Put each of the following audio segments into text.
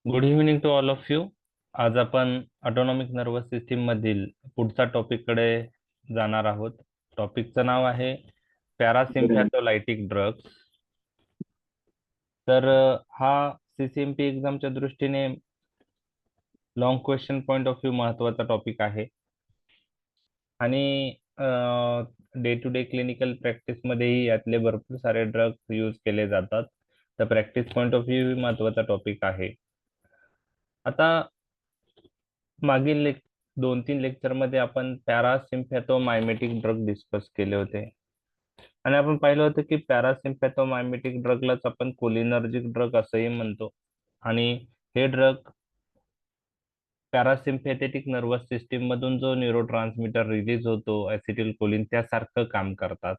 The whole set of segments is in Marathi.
Good evening to all of you. आज आपण ऑटोनॉमिक नर्वस सिस्टीम मधील पुढचा टॉपिककडे जाणार आहोत. टॉपिकचं नाव आहे पॅरासिम्पॅथोलायटिक ड्रग्स. तर हा CCMP एक्झामच्या दृष्टीने long question point of view महत्वाचा टॉपिक आहे आणि डे टू डे क्लिनिकल प्रॅक्टिसमध्येही यातले भरपूर सारे ड्रग्स यूज केले जातात. तर प्रॅक्टिस पॉइंट ऑफ व्ह्यू महत्वाचा टॉपिक आहे. आता मागील 2-3 लेक्चरमध्ये आपण पॅरासिम्पॅथोमायमेटिक ड्रग डिस्कस केले होते आणि आपण पाहिलं होतं की पॅरासिम्पॅथोमायमेटिक ड्रगलाच आपण कोलिनर्जिक ड्रग असंही म्हणतो आणि हे ड्रग पॅरासिम्पॅथेटिक नर्वस सिस्टीम मधून जो न्यूरोट्रान्समीटर रिलीज होतो ऍसिटिल कोलिन त्यासारखं काम करतात.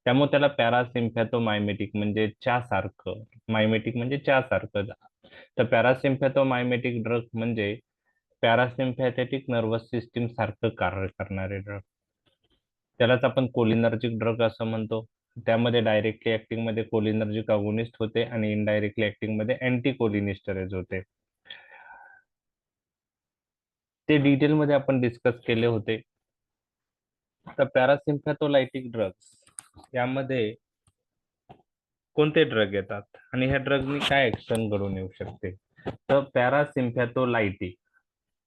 त्यामुळे त्याला पॅरासिम्पॅथोमायमेटिक म्हणजे सारखं, मायमेटिक म्हणजे सारखं. तर पॅरासिम्पॅथोमायमेटिक ड्रग म्हणजे पॅरासिम्पॅथेटिक नर्वस सिस्टीम सारखं कार्य करणारे ड्रग. त्यालाच आपण कोलिनर्जिक ड्रग असं म्हणतो. त्यामध्ये डायरेक्टली ऍक्टिंग मध्ये कोलिनर्जिक अगोनिस्ट होते आणि इनडायरेक्टली ऍक्टिंग मध्ये अँटी कोलिनिस्टरेज होते. ते डिटेल मध्ये आपण डिस्कस केले होते. तर पॅरासिम्पॅथोलायटिक ड्रग्स यामध्ये कोणते ड्रग येतात आणि ह्या ड्रगनी काय ऍक्शन घडून येऊ शकते. तर पॅरासिम्पॅथोलायटिक,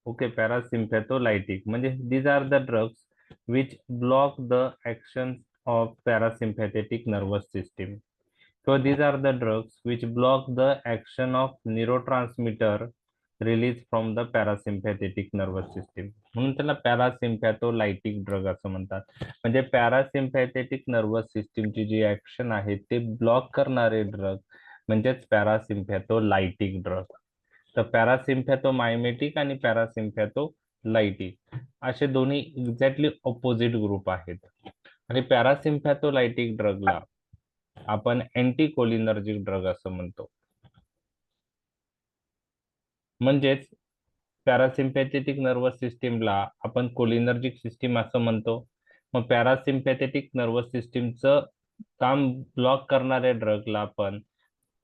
ओके, पॅरासिम्पॅथोलायटिक म्हणजे these are the drugs which block the action of parasympathetic nervous system. So these are the drugs which block the action of neurotransmitter released from the parasympathetic nervous system. म्हणून त्याला पॅरासिम्पॅथोलायटिक ड्रग असं म्हणतात. म्हणजे पॅरासिम्पॅथेटिक नर्वस सिस्टीमची जी ऍक्शन आहे ते ब्लॉक करणारे ड्रग म्हणजेच पॅरासिम्पॅथोलायटिक ड्रग. तर पॅरासिम्पॅथोमायमेटिक आणि पॅरासिम्पॅथोलायटिक असे दोन्ही एक्झॅक्टली ऑपोजिट ग्रुप आहेत आणि पॅरासिम्पॅथोलायटिक ड्रगला आपण अँटी कोलिनर्जिक ड्रग असं म्हणतो. म्हणजेच पॅरासिम्पॅथेटिक नर्वस सिस्टीमला आपण कोलिनर्जिक सिस्टीम असं म्हणतो. मग पॅरासिम्पॅथेटिक नर्वस सिस्टीमचं काम ब्लॉक करणाऱ्या ड्रगला आपण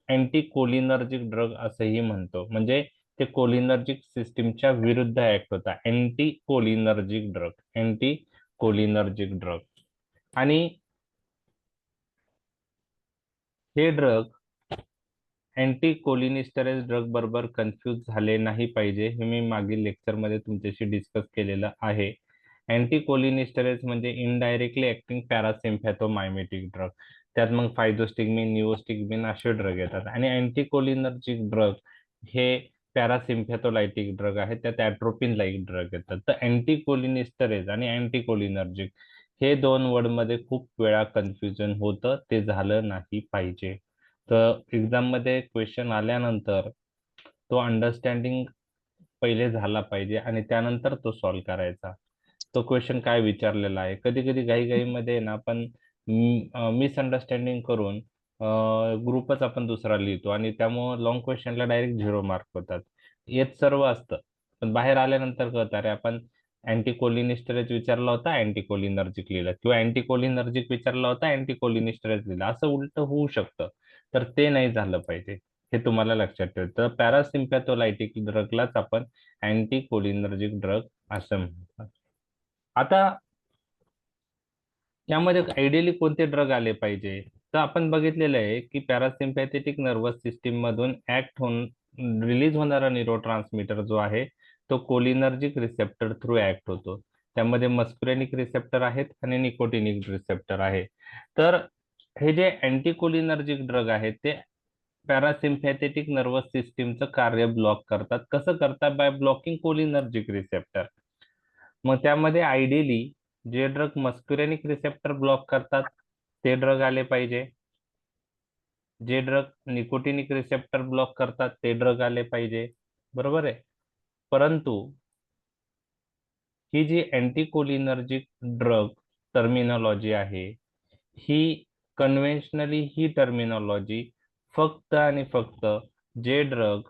अँटी कोलिनर्जिक ड्रग असंही म्हणतो. म्हणजे ते कोलिनर्जिक सिस्टीमच्या विरुद्ध ऍक्ट होता. Anti cholinergic drug, anticholinergic drug. आणि हे ड्रग अँटी कोलिनिस्टरेज ड्रग बरोबर कन्फ्यूज झाले नाही पाहिजे, हे मी मागील लेक्चरमध्ये तुमच्याशी डिस्कस केलेलं आहे. अँटी कोलिनिस्टरेज म्हणजे इनडायरेक्टली ऍक्टिंग पॅरासिम्पॅथोमायमेटिक ड्रग. त्यात मग फायझोस्टिग्मिन, निओस्टिग्मिन असे ड्रग येतात आणि अँटी कोलिनर्जिक ड्रग हे पॅरासिम्पॅथोलायटिक ड्रग आहे. त्यात ॲट्रोपिन लाईक ड्रग येतात. तर अँटी कोलिनिस्टरेज आणि अँटी कोलिनर्जिक हे दोन वर्डमध्ये खूप वेळा कन्फ्युजन होतं, ते झालं नाही पाहिजे. तर एक्झाम मध्ये क्वेश्चन आल्यानंतर तो अंडरस्टँडिंग पहिले झाला पाहिजे आणि त्यानंतर तो सॉल्व्ह करायचा. तो क्वेश्चन काय विचारलेला आहे. कधी कधी घाईघाईमध्ये ना आपण मिसअंडरस्टँडिंग करून ग्रुपच आपण दुसरा लिहितो आणि त्यामुळे लॉंग क्वेश्चनला डायरेक्ट 0 मार्क होतात. येत सर्व असतं पण बाहेर आल्यानंतर कळतं अरे आपण अँटी कोलिनिस्टरेज विचारला होता अँटी कोलिनर्जिक लिहिलं, किंवा अँटी कोलिनर्जिक विचारला होता अँटी कोलिनिस्टरेज लिहिलं, असं उलट होऊ शकतं. तर ते नाही झालं पाहिजे, हे तुम्हाला लक्षात ठेवायचं. तर पॅरासिम्पॅथोलायटिक ड्रगलाच आपण अँटी कोलिनर्जिक ड्रग असं म्हणतात. आता यामध्ये आयडियली कोणते ड्रग आले पाहिजे. तर आपण बघितलेलं आहे की पॅरासिम्पॅथेटिक नर्वस सिस्टीम मधून ऍक्ट होऊन रिलीज होणारा न्यूरोट्रान्समीटर जो आहे तो कोलिनर्जिक रिसेप्टर थ्रू ऍक्ट होतो. त्यामध्ये मस्कुरेनिक रिसेप्टर आहेत आणि निकोटिनिक रिसेप्टर आहे. तर हे जे अँटी कोलिनर्जिक ड्रग आहेत ते पॅरासिम्पॅथेटिक नर्वस सिस्टीमचं कार्य ब्लॉक करतात. कसं करतात? By blocking cholinergic receptor. मग त्यामध्ये आयडियली जे ड्रग मस्कुरेनिक रिसेप्टर ब्लॉक करतात ते ड्रग आले पाहिजे. जे ड्रग निकोटिनिक रिसेप्टर ब्लॉक करतात ते ड्रग आले पाहिजे. बरोबर आहे. परंतु ही जी अँटीकोलिनर्जिक ड्रग टर्मिनॉलॉजी आहे, ही कन्व्हेन्शनली ही टर्मिनॉलॉजी फक्त आणि फक्त जे ड्रग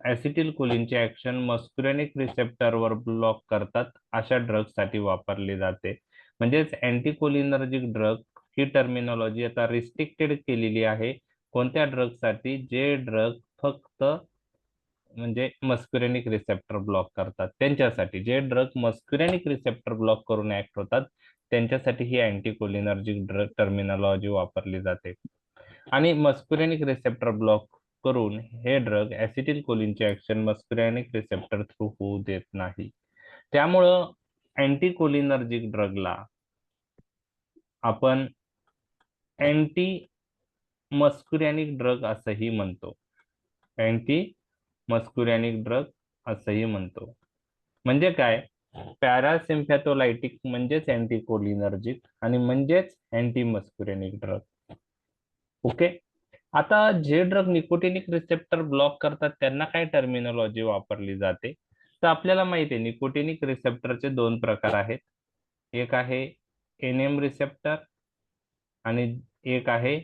ऍसिटिल कोलिनचे ऍक्शन मस्कुरेनिक रिसेप्टरवर ब्लॉक करतात अशा ड्रग साठी वापरली जाते. म्हणजेच अँटीकोलिनर्जिक ड्रग ही टर्मिनॉलॉजी आता रिस्ट्रिक्टेड केलेली आहे. कोणत्या ड्रग साठी? जे ड्रग फक्त म्हणजे मस्क्युरेनिक रिसेप्टर ब्लॉक करतात त्यांच्यासाठी, जे ड्रग मस्क्युरेनिक रिसेप्टर ब्लॉक करून ऍक्ट होतात त्यांच्यासाठी ही अँटीकोलिनर्जिक ड्रग टर्मिनॉलॉजी वापरली जाते. आणि मस्क्युरेनिक रिसेप्टर ब्लॉक करून हे ड्रग ऍसिटिल कोलिनचे ऍक्शन मस्क्युरेनिक रिसेप्टर थ्रू होऊ देत नाही. त्यामुळं अँटीकोलिनर्जिक ड्रगला आपण अँटी मस्क्युरेनिक ड्रग असंही म्हणतो. अँटी मस्क्युरेनिक ड्रग असंही म्हणतो. म्हणजे काय, पॅरासिम्पॅथोलायटिक म्हणजेच अँटीकोलिनर्जिक आणि म्हणजेच अँटी मस्क्युरेनिक ड्रग. ओके. आता जे ड्रग निकोटिनिक रिसेप्टर ब्लॉक करतात त्यांना काय टर्मिनॉलॉजी वापरली जाते, तर आपल्याला माहिती आहे निकोटिनिक रिसेप्टरचे दोन प्रकार आहेत. एक आहे एनएम रिसेप्टर आणि एक आहे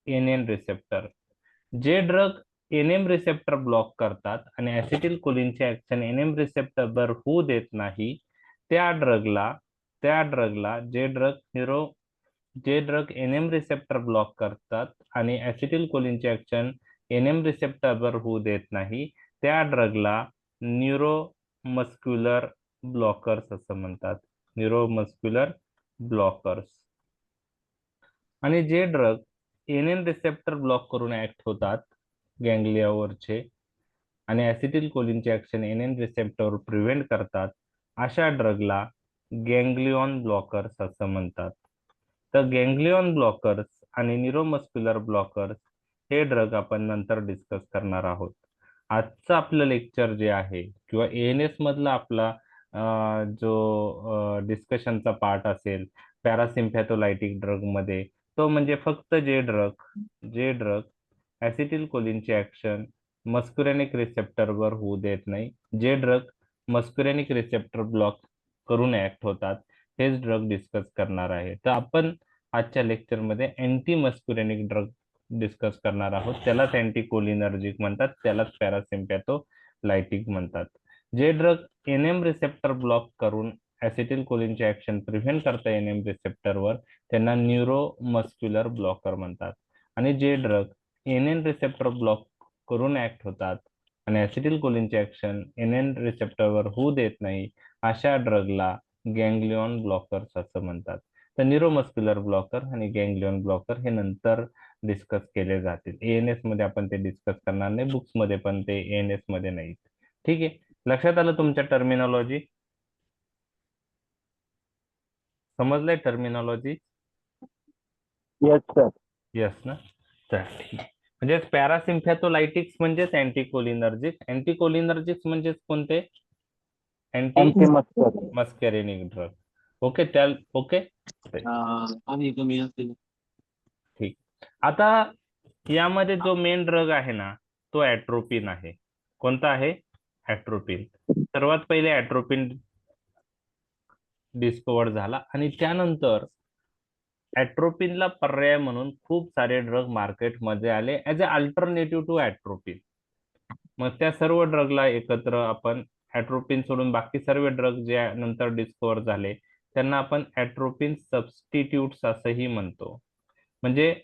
एनएन रिसेप्टर. जे ड्रग एनएम रिसेप्टर ब्लॉक करतात आणि ऍसिटिल कोलिनचे ऍक्शन एनएम रिसेप्टरवर होऊ देत नाही, त्या ड्रगला जे ड्रग एनएम रिसेप्टर ब्लॉक करतात आणि ऍसिटिल कोलिनचे ऍक्शन एनएम रिसेप्टरवर होऊ देत नाही, त्या ड्रगला न्यूरोमस्क्युलर ब्लॉकर्स असं म्हणतात. Neuromuscular blockers. आणि जे ड्रग एनएन रिसेप्टर ब्लॉक करून ऍक्ट होतात गँग्लियावरचे आणि ऍसिटिल कोलिनचे ऍक्शन एनएन रिसेप्टरवर प्रिव्हेंट करतात, अशा ड्रगला गँग्लियॉन ब्लॉकर्स असं म्हणतात. तर गँग्लियॉन ब्लॉकर्स आणि न्यूरोमस्क्युलर ब्लॉकर्स हे ड्रग आपण नंतर डिस्कस करणार आहोत. आजचं आपलं लेक्चर जे आहे किंवा एएनएस मधला आपला जो डिस्कशनचा पार्ट असेल पॅरासिम्पॅथोलायटिक ड्रग मध्ये, तो म्हणजे फक्त जे ड्रग ऍसिटिल कोलिनचे ऍक्शन मस्क्युरेनिक रिसेप्टरवर होऊ देत नाही, जे ड्रग मस्क्युरेनिक रिसेप्टर ब्लॉक करून ऍक्ट होतात, हेच ड्रग डिस्कस करणार आहे. तर आपण आजच्या लेक्चरमध्ये अँटी मस्क्युरेनिक ड्रग डिस्कस करणार आहोत. त्यालाच अँटीकोलिनर्जिक म्हणतात, त्यालाच पॅरासिम्पॅथोलायटिक म्हणतात. जे ड्रग एनएम रिसेप्टर ब्लॉक करून ऍसिटिल कोलिनचे ऍक्शन प्रिव्हेंट करता एनएम रिसेप्टरवर, त्यांना न्यूरोमस्क्युलर ब्लॉकर म्हणतात. आणि जे ड्रग एनएन रिसेप्टर ब्लॉक करून ऍक्ट होतात आणि ऍसिटिल कोलिनचे ऍक्शन एनएन रिसेप्टरवर होऊ देत नाही, अशा ड्रगला गँग्लियॉन ब्लॉकर्स असं म्हणतात. तर न्यूरोमस्क्युलर ब्लॉकर आणि गँग्लियॉन ब्लॉकर हे नंतर डिस्कस केले जातील. एएनएस मध्ये आपण ते डिस्कस करणार नाही, बुक्स मध्ये पण ते एएनएस मध्ये नाही. ठीक आहे, लक्षात आलं तुमच्या टर्मिनॉलॉजी? समजलंय टर्मिनॉलॉजी? Yes sir. येस ना. तर ठीक आहे. म्हणजे पॅरासिम्पॅथोलायटिक्स म्हणजेच अँटीकोलिनर्जिक, अँटीकोलिनर्जिक्स म्हणजेच कोणते? Anti anti muscar. Muscarinic drug. Okay. Okay ठीक. आता यामध्ये जो मेन ड्रग आहे ना, तो ऍट्रोपिन आहे. कोणता आहे? ऍट्रोपिन. सर्वात पहिले ऍट्रोपिन डिस्कवर झाला आणि त्यानंतर ऍट्रोपिनला पर्याय म्हणून खूप सारे ड्रग मार्केटमध्ये आले ऍज अ अल्टरनेटिव्ह टू ऍट्रोपिन. मग त्या सर्व ड्रगला एकत्र आपण ऍट्रोपिन सोडून बाकी सर्व ड्रग जे नंतर डिस्कवर झाले त्यांना आपण ऍट्रोपिन सबस्टिट्यूट्स असंही म्हणतो. म्हणजे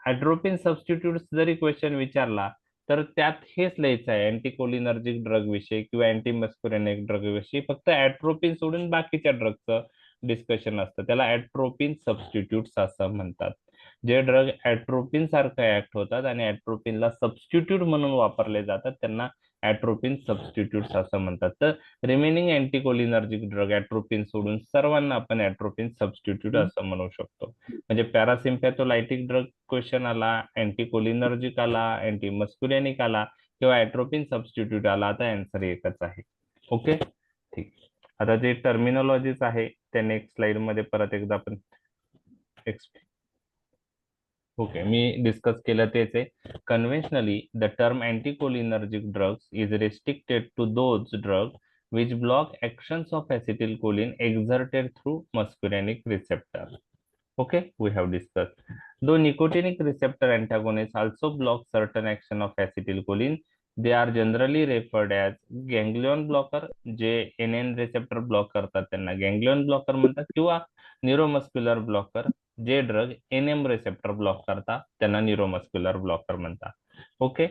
ऍट्रोपिन सबस्टिट्यूट्स जरी क्वेश्चन विचारला तर त्यात हेच लिहायचं आहे अँटीकोलिनर्जिक ड्रग विषयी किंवा अँटी मस्क्युरेनिक ड्रग विषयी, फक्त ऍट्रोपिन सोडून बाकीच्या ड्रगचं डिस्कशन असतं. त्याला ऍट्रोपिन सबस्टिट्यूट्स असं म्हणतात. जे ड्रग ऍट्रोपिन सारखं ऍक्ट होतात आणि ऍट्रोपिनला सबस्टिट्यूट म्हणून वापरले जातात त्यांना ऍट्रोपिन सबस्टिट्यूट्स असं म्हणतात. तर रिमेनिंग अँटीकोलिनर्जिक ड्रग ऍट्रोपिन सोडून सर्वांना आपण ऍट्रोपिन सबस्टिट्यूट असं म्हणू शकतो. म्हणजे पॅरासिम्पॅथोलायटिक ड्रग क्वेश्चन आला, अँटीकोलिनर्जिक आला, अँटी मस्क्युरेनिक आला किंवा ऍट्रोपिन सबस्टिट्यूट आला, आता आन्सर एकच आहे. ओके ठीक. आता जे टर्मिनॉलॉजीच आहे त्या नेक्स्ट स्लाइड मध्ये परत एकदा आपण ओके मी डिस्कस केलं तेच आहे. Conventionally the term anticholinergic drugs is restricted to those drug which block actions of acetylcholine exerted through muscarinic receptor. Okay, we have discussed. Though nicotinic receptor antagonists also block certain action of acetylcholine, they are generally referred as ganglion blocker. जे एनएन रिसेप्टर ब्लॉक करतात त्यांना गँग्लियन ब्लॉकर म्हणतात किंवा न्यूरोमस्क्युलर ब्लॉकर. जे ड्रग एनएम रिसेप्टर ब्लॉक करतात त्यांना न्यूरोमस्क्युलर ब्लॉकर म्हणतात. Okay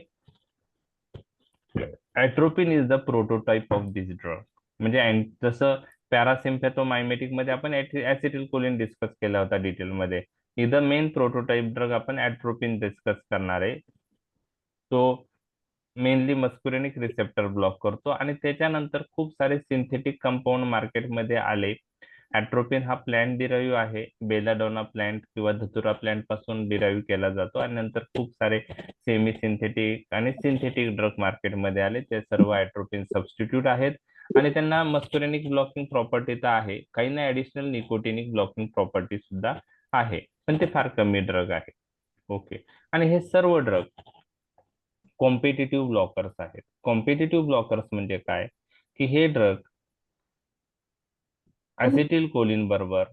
atropine is the prototype of this drug. म्हणजे जसं पॅरासिम्पॅथोमायमेटिक मध्ये आपण ऍसिटिल कोलिन डिस्कस केला होता डिटेलमध्ये. इथं मेन प्रोटोटाइप ड्रग आपण ॲट्रोपिन डिस्कस करणार आहे. तो मेनली मस्कुरेनिक रिसेप्टर ब्लॉक करतो आणि त्याच्यानंतर खूप सारे सिंथेटिक कंपाऊंड मार्केटमध्ये आले. ॲट्रोपिन हा प्लांट डिराईव्ह आहे, बेलाडोना प्लांट किंवा धतुरा प्लांट पासून डिराईव्ह केला जातो आणि नंतर खूप सारे सेमी सिंथेटिक आणि सिंथेटिक ड्रग मार्केटमध्ये आले. ते सर्व ॲट्रोपिन सबस्टिट्यूट आहेत आणि त्यांना मस्कुरेनिक ब्लॉकिंग प्रॉपर्टी तर आहे, काही ना ऍडिशनल निकोटिनिक ब्लॉकिंग प्रॉपर्टी सुद्धा आहे, पण ते फार कमी ड्रग आहे. ओके. आणि हे सर्व ड्रग कॉम्पिटिटिव्ह ब्लॉकर्स आहेत. कॉम्पिटिटिव्ह ब्लॉकर्स म्हणजे काय, की हे ड्रग ऍसिटिल कोलिन बरोबर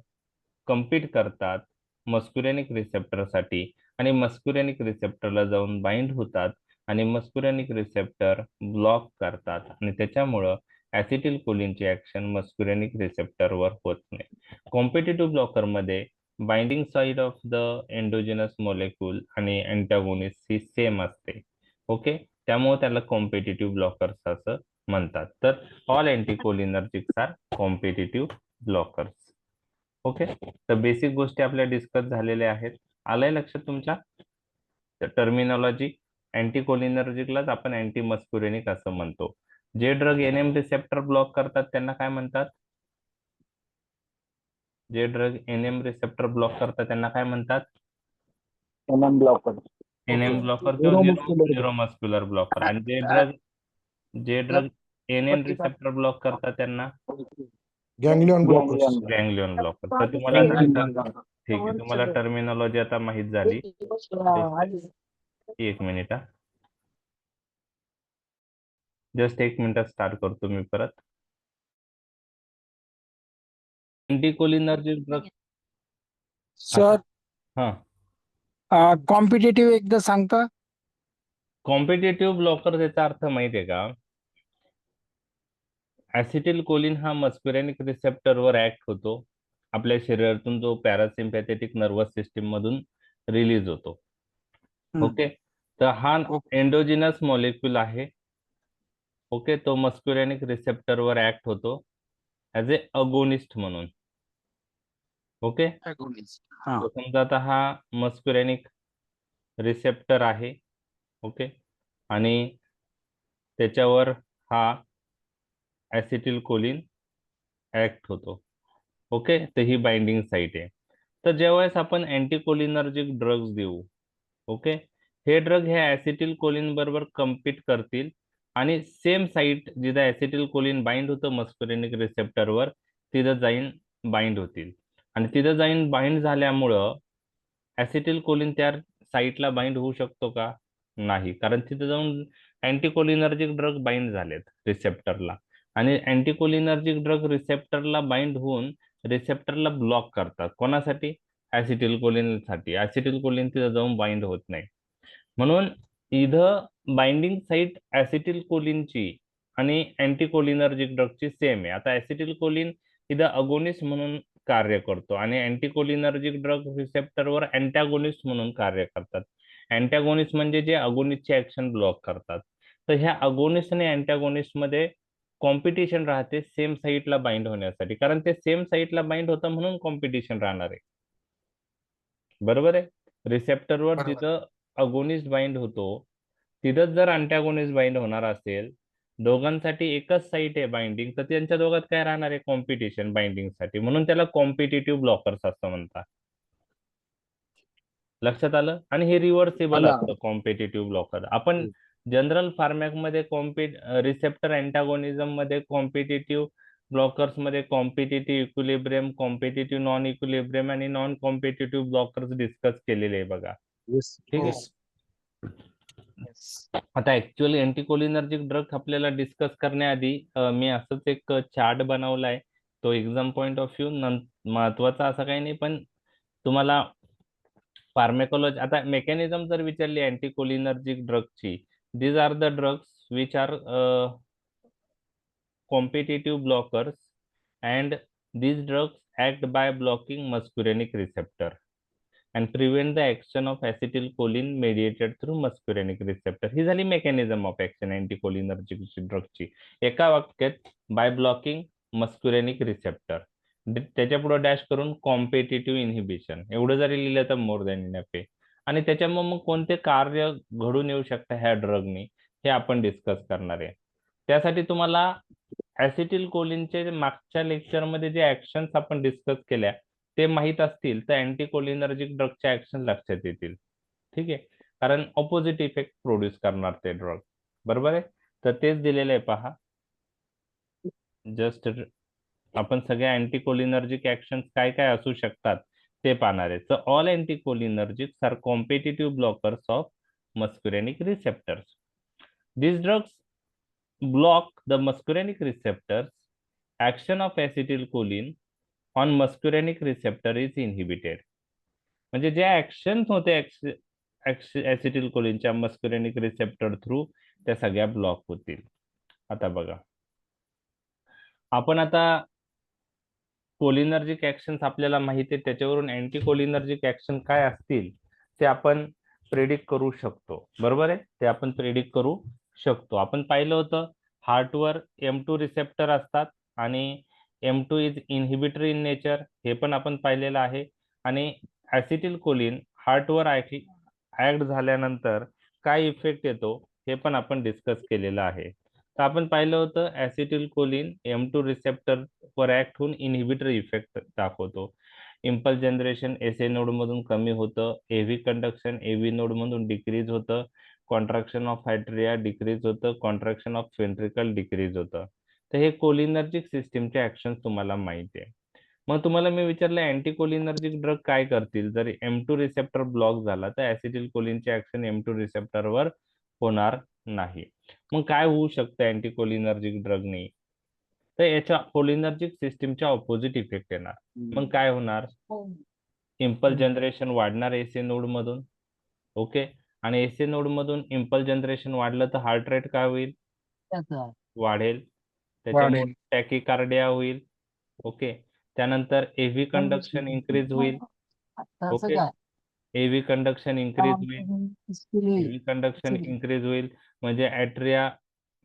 कम्पीट करतात मस्कुरेनिक रिसेप्टरसाठी आणि मस्कुरेनिक रिसेप्टरला जाऊन बाइंड होतात आणि मस्कुरेनिक रिसेप्टर ब्लॉक करतात आणि त्याच्यामुळं ऍसिटिल कोलिनची ऍक्शन मस्कुरेनिक रिसेप्टरवर होत नाही. कॉम्पिटिटिव्ह ब्लॉकर मध्ये binding side of the endogenous molecule आणि अँटागोनिस्ट ही सेम असते. ओके, त्यामुळे त्याला कॉम्पिटिटिव्ह ब्लॉकर्स असं म्हणतात. तर all anticholinergics are competitive blockers. Okay, तर बेसिक गोष्टी आपल्या डिस्कस झालेल्या आहेत. आलंय लक्षात तुमच्या? टर्मिनॉलॉजी, अँटीकोलिनर्जिकलाच आपण अँटी मस्कुरेनिक असं म्हणतो. जे ड्रग एनएम रिसेप्टर ब्लॉक करतात त्यांना काय म्हणतात? जे ड्रग एनएम रिसेप्टर ब्लॉक करतात त्यांना काय म्हणतात? NM blocker. एनएम ब्लॉकर किंवा न्यूरोमस्क्युलर ब्लॉकर. आणि जे ड्रग एनएम रिसेप्टर ब्लॉक करतात त्यांना गॅंग्लियन ब्लॉकर्स. गँग्लियन ब्लॉकर. तर तुम्हाला ठीक आहे, तुम्हाला टर्मिनॉलॉजी आता माहित झाली. एक मिनिट, जस्ट एक मिनिट स्टार्ट करतो मी परत. अँटीकोलिनर्जिक ड्रग सर हा, कॉम्पिटेटिव्ह एकदा सांगता? कॉम्पिटेटिव्ह ब्लॉकर याचा अर्थ माहितीये का? ऍसिटिल कोलिन हा मस्कुरेनिक रिसेप्टरवर ऍक्ट होतो. आपल्या शरीरातून जो पॅरासिम्पॅथेटिक नर्वस सिस्टीम मधून रिलीज होतो. ओके, तर हा एंडोजिनस मॉलिक्यूल आहे. ओके, तो मस्कुरेनिक रिसेप्टरवर ऍक्ट होतो ऍज ए अगोनिस्ट म्हणून. ओके, तो समजा आता हा मस्कुरेनिक रिसेप्टर आहे. ओके, आणि त्याच्यावर हा ऍसिटिल कोलिन ऍक्ट होतो. ओके, तर ही बाइंडिंग साईट आहे. तर ज्यावेळेस आपण अँटीकोलिनर्जिक ड्रग्ज देऊ, ओके, हे ड्रग हे ऍसिटिल कोलिन बरोबर कम्पीट करतील आणि सेम साईट जिथं ऍसिटिल कोलिन बाइंड होतं मस्कुरेनिक रिसेप्टरवर तिथं जाईन बाइंड होतील. आणि तिथं जाईन बाइंड झाल्यामुळं ऍसिटिल कोलिन त्या साईटला बाइंड होऊ शकतो का? नाही, कारण तिथं जाऊन अँटीकोलिनर्जिक ड्रग बाइंड झालेत रिसेप्टरला आणि अँटीकोलिनर्जिक ड्रग रिसेप्टरला बाइंड होऊन रिसेप्टरला ब्लॉक करतात. कोणासाठी? ऍसिटिल कोलिनसाठी. ऍसिटिल कोलिन तिथं जाऊन बाइंड होत नाही. म्हणून इथं बाइंडिंग साईट ऍसिटिल कोलिनची आणि अँटीकोलिनर्जिक ड्रगची सेम आहे. आता ऍसिटिल कोलिन इथं अगोनिस्ट म्हणून कार्य करतो आणि अँटीकोलिनर्जिक ड्रग रिसेप्टरवर अँटॅगोनिस्ट म्हणून कार्य करतात. अँटॅगोनिस्ट म्हणजे जे अगोनिस्टचे ऍक्शन ब्लॉक करतात. तर ह्या अगोनिस्ट आणि अँटॅगोनिस्ट मध्ये कॉम्पिटिशन राहते सेम साईटला बाइंड होण्यासाठी, कारण ते सेम साईटला बाइंड होतं म्हणून कॉम्पिटिशन राहणार आहे. बरोबर आहे? रिसेप्टरवर जिथं अगोनिस्ट बाइंड होतो तिथंच जर अँटॅगोनिस्ट बाइंड होणार असेल, दोघांसाठी एकच साईट आहे बाइंडिंग, तर त्यांच्या दोघात काय राहणार आहे? कॉम्पिटिशन बाइंडिंगसाठी. म्हणून त्याला कॉम्पिटिटिव्ह ब्लॉकर्स असं म्हणतात. लक्षात आलं? आणि हे रिव्हर्सेबल असतं कॉम्पिटिटिव्ह ब्लॉकर. आपण जनरल फार्मॅक मध्ये रिसेप्टर अँटागोनिझम मध्ये कॉम्पिटिटिव्ह ब्लॉकर्स मध्ये competitive equilibrium, competitive non equilibrium आणि नॉन कॉम्पिटिटिव्ह ब्लॉकर्स डिस्कस केलेले आहे बघा. ठीक आहे. आता ऍक्च्युअली अँटीकोलिनर्जिक ड्रग आपल्याला डिस्कस करण्याआधी मी असंच एक चार्ट बनवलाय. तो एक्झाम पॉइंट ऑफ व्ह्यू महत्वाचा असं काही नाही, पण तुम्हाला फार्मेकोलॉजी, आता मेकॅनिझम जर विचारली अँटीकोलिनर्जिक ड्रगची, these are the drugs which are competitive blockers and these drugs act by blocking muscarinic receptor. And prevent the action of acetylcholine mediated through muscarinic receptor. ही झाली मेकॅनिझम ऑफ ऍक्शन अँटीकोलिनर्जिक ड्रगची एका वाक्यात, बाय ब्लॉकिंग मस्क्युरेनिक रिसेप्टर. त्याच्या पुढे डॅश करून कॉम्पिटिटिव्ह इनहिबिशन, एवढं जरी लिहिलं तर मोर दॅन इनफ आहे. आणि त्याच्यामुळे मग कोणते कार्य घडून येऊ शकतं ह्या ड्रगनी हे आपण डिस्कस करणार आहे. त्यासाठी तुम्हाला ऍसिटिलकोलिनचे मागच्या लेक्चरमध्ये जे ऍक्शन्स आपण डिस्कस केल्या ते माहीत असतील तर अँटीकोलिनर्जिक ड्रगच्या ऍक्शन लक्षात येतील. ठीक आहे, कारण ऑपोजिट इफेक्ट प्रोड्यूस करणार ते ड्रग. बरोबर आहे, तर तेच दिलेलं आहे पहा. जस्ट आपण सगळ्या अँटीकोलिनर्जिक ऍक्शन्स काय काय असू शकतात ते पाहणार आहे. तर all anticholinergics are competitive blockers of muscarinic receptors. These drugs block the muscarinic receptors. Action of acetylcholine on muscarinic receptor is inhibited. म्हणजे जे ऍक्शन होते ऍसिटिलकोलिनच्या मस्क्युरेनिक रिसेप्टर थ्रू त्या सगळ्या ब्लॉक होतील. आता बघा, आपण आता कोलिनर्जिक ऍक्शन्स आपल्याला माहिती आहे, त्याच्यावरून अँटीकोलिनर्जिक ऍक्शन काय असतील ते आपण प्रेडिक्ट करू शकतो. बरोबर आहे, ते आपण प्रेडिक्ट करू शकतो. आपण पाहिलं होतं हार्टवर M2 रिसेप्टर असतात आणि M2 is inhibitor in nature, हे पण आपण पाहिलेलं आहे. आणि ऍसिटिलकोलिन हार्टवर ऍक्ट झाल्यानंतर काय इफेक्ट येतो हे पण आपण डिस्कस केलेलं आहे. तर आपण पाहिलं होतं ऍसिटिलकोलिन M2 रिसेप्टर वर ऍक्ट होऊन इनहिबिटर इफेक्ट दाखवतो. इम्पल्स जनरेशन SA नोड मधून कमी होतं, AV कंडक्शन AV नोड मधून डिक्रीज होतं, कॉन्ट्रॅक्शन ऑफ अॅट्रिया डिक्रीज होतं, कॉन्ट्रॅक्शन ऑफ वेंट्रिकल डिक्रीज होतं. तर हे कोलिनर्जिक सिस्टीमचे ऍक्शन तुम्हाला माहिती आहे. मग तुम्हाला मी विचारलं अँटीकोलिनर्जिक ड्रग काय करतील जर M2 रिसेप्टर ब्लॉक झाला तर ऍसिटिलकोलिनचे ऍक्शन M2 रिसेप्टरवर होणार नाही. मग काय होऊ शकतं अँटीकोलिनर्जिक ड्रगने? तर याच्या कोलिनर्जिक सिस्टीमच्या ऑपोजिट इफेक्ट येणार. मग काय होणार? इम्पल्स जनरेशन वाढणार एसी नोड मधून. ओके, आणि एसी नोड मधून इम्पल्स जनरेशन वाढलं तर हार्ट रेट काय होईल? वाढेल. त्याच्यामुळे टॅकिकार्डिया होईल. ओके, त्यानंतर एव्ही कंडक्शन इन्क्रीज होईल. ओके, एव्ही कंडक्शन इन्क्रीज होईल. एव्ही कंडक्शन इन्क्रीज होईल म्हणजे ऍट्रिया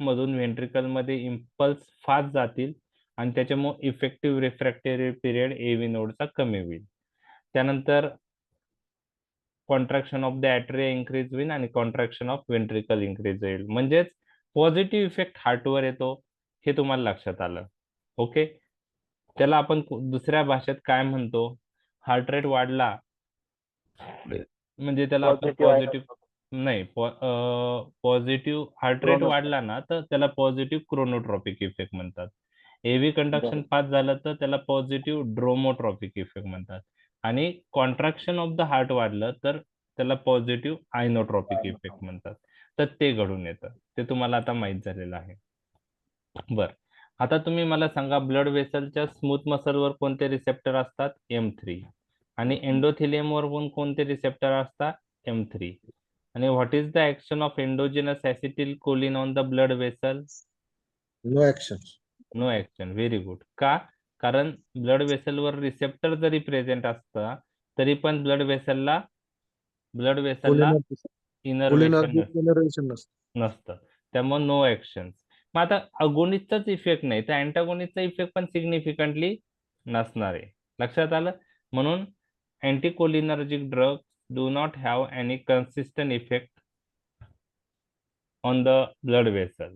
मधून व्हेंट्रिकल मध्ये इम्पल्स फास्ट जातील आणि त्याच्यामुळे इफेक्टिव्ह रिफ्रॅक्टरी पिरियड एव्ही नोडचा कमी होईल. त्यानंतर कॉन्ट्रॅक्शन ऑफ द ऍट्रिया इन्क्रीज होईल आणि कॉन्ट्रॅक्शन ऑफ व्हेंट्रिकल इन्क्रीज होईल. म्हणजेच पॉझिटिव्ह इफेक्ट हार्टवर येतो, हे तुम्हाला लक्षात आलं. ओके, त्याला आपण दुसऱ्या भाषेत काय म्हणतो? हार्ट रेट वाढला म्हणजे त्याला आपण पॉझिटिव्ह नाही, पॉझिटिव्ह हार्ट रेट वाढला ना तर त्याला पॉझिटिव्ह क्रोनोट्रॉपिक इफेक्ट म्हणतात. एव्ही कंडक्शन फास्ट झालं तर त्याला पॉझिटिव्ह ड्रोमोट्रॉपिक इफेक्ट म्हणतात. आणि कॉन्ट्रॅक्शन ऑफ द हार्ट वाढलं तर त्याला पॉझिटिव्ह आयनोट्रॉपिक इफेक्ट म्हणतात. तर ते घडून येतं, ते तुम्हाला आता माहित झालेलं आहे. बर, आता तुम्ही मला सांगा ब्लड वेसलच्या स्मूथ मसलवर कोणते रिसेप्टर असतात? M3. आणि एंडोथिलियमवर कोणते रिसेप्टर असतात? M3. आणि what is the action of endogenous acetylcholine on the blood vessel? No action. No action. Very good. का? कारण ब्लड वेसलवर रिसेप्टर जरी प्रेझेंट असतं तरी पण ब्लड वेसलला इनर्वेशन नसतं, त्यामुळे नो ऍक्शन. मग आता अगोनिस्टचाच इफेक्ट नाही तर अँटागोनिस्टचा इफेक्ट पण सिग्निफिकंटली नसणार आहे. लक्षात आलं? म्हणून anticholinergic drug do not have any consistent effect on the blood vessel.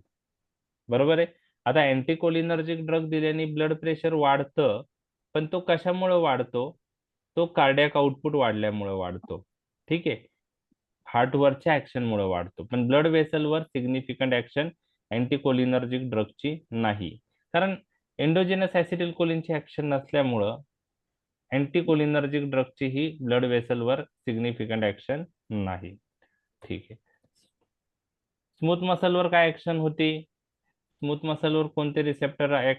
बरोबर आहे. आता अँटीकोलिनर्जिक ड्रग दिल्याने ब्लड प्रेशर वाढतं, पण तो कशामुळे वाढतो? तो कार्डियाक आउटपुट वाढल्यामुळे वाढतो. ठीक आहे, हार्टवरच्या ऍक्शनमुळे वाढतो, पण ब्लड वेसलवर सिग्निफिकंट ऍक्शन अँटीकोलिनर्जिक ड्रगची नाही. कारण एंडोजिनस ऍसिटिलकोलिनची ऍक्शन नसल्यामुळं अँटीकोलिनर्जिक ड्रगची ही ब्लड वेसलवर सिग्निफिकंट ऍक्शन नाही. ठीक आहे, स्मूथ मसलवर काय ऍक्शन होती? स्मूथ मसलवर कोणते रिसेप्टर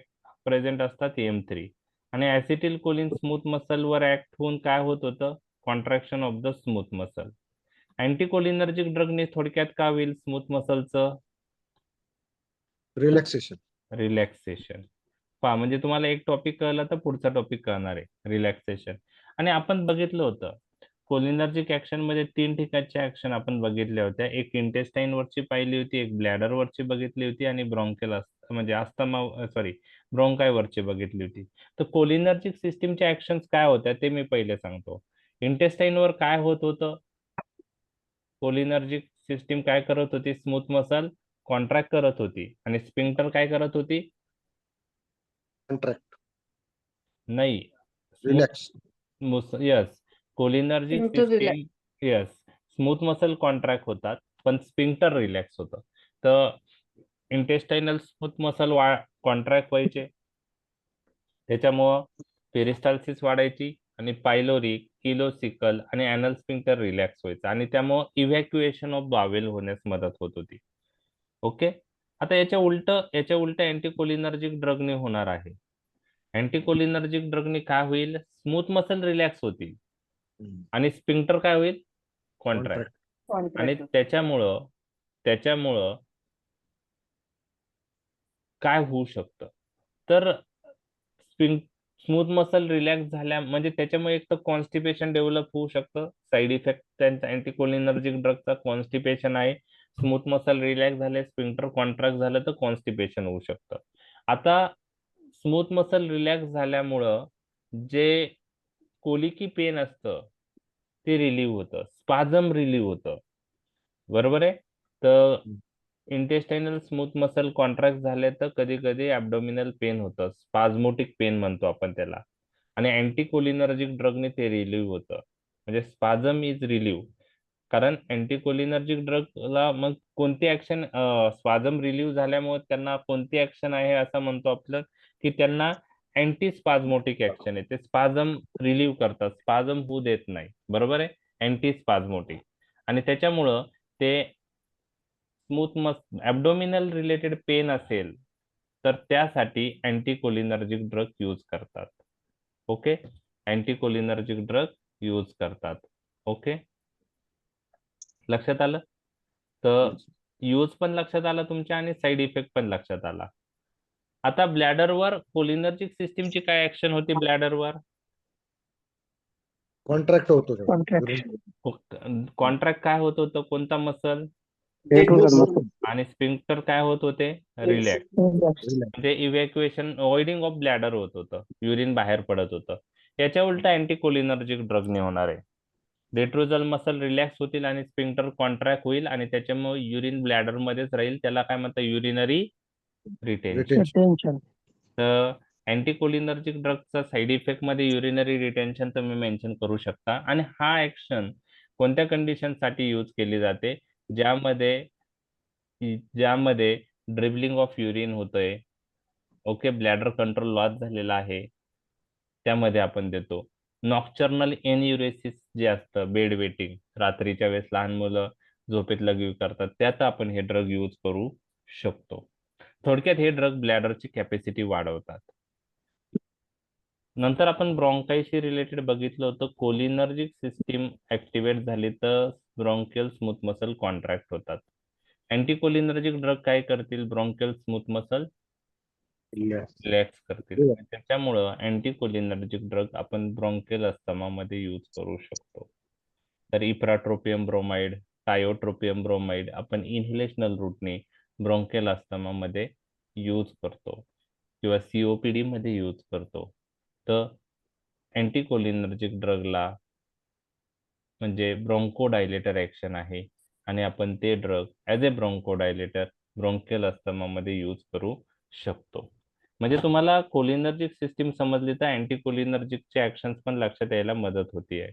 प्रेझेंट असतात? M3. आणि ऍसिटिलकोलिन स्मूथ मसलवर ऍक्ट होऊन काय होत होतं? Contraction of the smooth muscle. Anticholinergic ड्रगने थोडक्यात का होईल स्मूथ मसलचं? रिलॅक्सेशन. पहा, म्हणजे तुम्हाला एक टॉपिक कळला तर पुढचा टॉपिक कळणार आहे, रिलॅक्सेशन. आणि आपण बघितलं होतं कोलिनर्जिक ऍक्शन मध्ये 3 ठिकाणच्या ऍक्शन आपण बघितल्या होत्या. एक इंटेस्टाईन वरची पाहिली होती, एक ब्लॅडर वरची बघितली होती आणि ब्रॉन्केल म्हणजे अस्थमा सॉरी ब्रोंकाय वरची बघितली होती. तर कोलिनर्जिक सिस्टीमच्या ऍक्शन्स काय होत्या ते मी पहिले सांगतो. इंटेस्टाईन वर काय होत होतं? कोलिनर्जिक सिस्टीम काय करत होती? स्मूथ मसल कॉन्ट्रॅक्ट करत होती आणि स्पिंक्टर काय करत होती? कॉन्ट्रॅक्ट नाही, relax yes, cholinergic Into relax. System yes, smooth muscle contract होतात पण स्पिंक्टर रिलॅक्स होतं. तर इंटेस्टाइनल स्मूथ मसल कॉन्ट्रॅक्ट व्हायचे, त्याच्यामुळं पेरिस्टाल्सिस वाढायची आणि पायलोरिक, इलोसिकल आणि अॅनल स्पिंक्टर रिलॅक्स व्हायचं आणि त्यामुळं इव्हॅक्युएशन ऑफ बावेल होण्यास मदत होत होती. ओके, आता याच्या उलट अँटीकोलिनर्जिक ड्रगने होणार आहे. अँटीकोलिनर्जिक ड्रगने काय होईल? स्मूथ मसल रिलॅक्स होतील आणि स्पिंक्टर काय होईल? कॉन्ट्रॅक्ट. आणि त्याच्यामुळं काय होऊ शकतं? तर स्मूथ मसल रिलॅक्स झाल्या म्हणजे त्याच्यामुळे एक तर कॉन्स्टिपेशन डेव्हलप होऊ शकतं. साईड इफेक्ट त्यांचा अँटीकोलिनर्जिक ड्रगचा कॉन्स्टिपेशन आहे. स्मूथ मसल रिलॅक्स झाले, स्पिंक्टर कॉन्ट्रॅक्ट झालं तर कॉन्स्टिपेशन होऊ शकतं. आता स्मूथ मसल रिलॅक्स झाल्यामुळं जे कोलिकी पेन असतं ते रिलीव्ह होतं, स्पाझम रिलीव्ह होतं, बरोबर आहे. तर इंटेस्टाइनल स्मूथ मसल कॉन्ट्रॅक्ट झाले तर कधी कधी ऍब्डोमिनल पेन होतं, स्पाझमोटिक पेन म्हणतो आपण त्याला, आणि अँटीकोलिनर्जिक ड्रगने ते रिलीव्ह होतं. म्हणजे स्पाझम इज रिलीव्ह, कारण अँटीकोलिनर्जिक ड्रगला मग कोणती ऍक्शन, स्पाझम रिलीव्ह झाल्यामुळे त्यांना कोणती ऍक्शन आहे असं म्हणतो आपण की त्यांना अँटी स्पाझमोटिक ऍक्शन आहे. ते स्पाझम रिलीव्ह करतात, स्पाझम होऊ देत नाही, बरोबर आहे, अँटी स्पाझमोटिक. आणि त्याच्यामुळं ते स्मूथ ऍब्डोमिनल रिलेटेड पेन असेल तर त्यासाठी अँटीकोलिनर्जिक ड्रग यूज करतात. ओके, अँटीकोलिनर्जिक ड्रग यूज करतात. ओके, लक्षात आलं? तर यूज पण लक्षात आला तुमच्या आणि साईड इफेक्ट पण लक्षात आला. आता ब्लॅडरवर कोलिनर्जिक सिस्टीमची काय ऍक्शन होती? ब्लॅडरवर कॉन्ट्रॅक्ट होतो कॉन्ट्रॅक्ट काय होत होतं? कोणता मसल? आणि स्पिंक्टर काय होत होते? रिलॅक्स. म्हणजे इव्हॅक्युएशन, अवॉइडिंग ऑफ ब्लॅडर होत होतं, युरिन बाहेर पडत होतं. याच्या उलट अँटीकोलिनर्जिक ड्रगने होणार आहे. रेट्रोजल मसल रिलॅक्स होतील आणि स्पिंक्टर कॉन्ट्रॅक्ट होईल आणि त्याच्यामुळे युरिन ब्लॅडर मध्येच राहील. त्याला काय म्हणतात? Urinary retention. तर अँटीकोलिनर्जिक ड्रगचा साईड इफेक्ट मध्ये युरिनरी रिटेन्शन तुम्ही मेन्शन करू शकता. आणि हा ऍक्शन कोणत्या कंडिशन साठी यूज केली जाते? ज्यामध्ये ड्रिबलिंग ऑफ युरिन होतंय, ओके, ब्लॅडर कंट्रोल लॉस झालेला आहे, त्यामध्ये आपण देतो. नॉक्चर्नल एन्युरेसिस जे असतं, बेड वेटिंग, रात्रीच्या वेळेस लहान मुलं झोपेत लघवी करतात, त्यात आपण हे ड्रग यूज करू शकतो. थोडक्यात हे ड्रग ब्लॅडरची कॅपॅसिटी वाढवतात. नंतर आपण ब्रॉन्काईशी रिलेटेड बघितलं होतं. कोलिनर्जिक सिस्टीम ऍक्टिव्हेट झाली तर ब्रॉन्कियल स्मूथ मसल कॉन्ट्रॅक्ट होतात. अँटीकोलिनर्जिक ड्रग काय करतील? ब्रॉन्कियल स्मूथ मसल रिलॅक्स करतील. त्याच्यामुळं अँटीकोलिनर्जिक ड्रग आपण ब्रॉन्कियल अस्थमा मध्ये यूज करू शकतो. तर इप्राट्रोपियम ब्रोमाइड, टायोट्रोपियम ब्रोमाइड आपण इन्हेलेशनल रूटने ब्रॉन्कियल अस्थमा मध्ये यूज करतो किंवा सीओपीडी मध्ये यूज करतो. तर अँटीकोलिनर्जिक ड्रगला म्हणजे ब्रोंकोडायलेटर ऍक्शन आहे आणि आपण ते drug as a bronchodilator bronchial asthma मध्ये यूज करू शकतो. म्हणजे तुम्हाला कोलिनर्जिक सिस्टीम समजली तर अँटीकोलिनर्जिकचे ऍक्शन्स पण लक्षात यायला मदत होती आहे.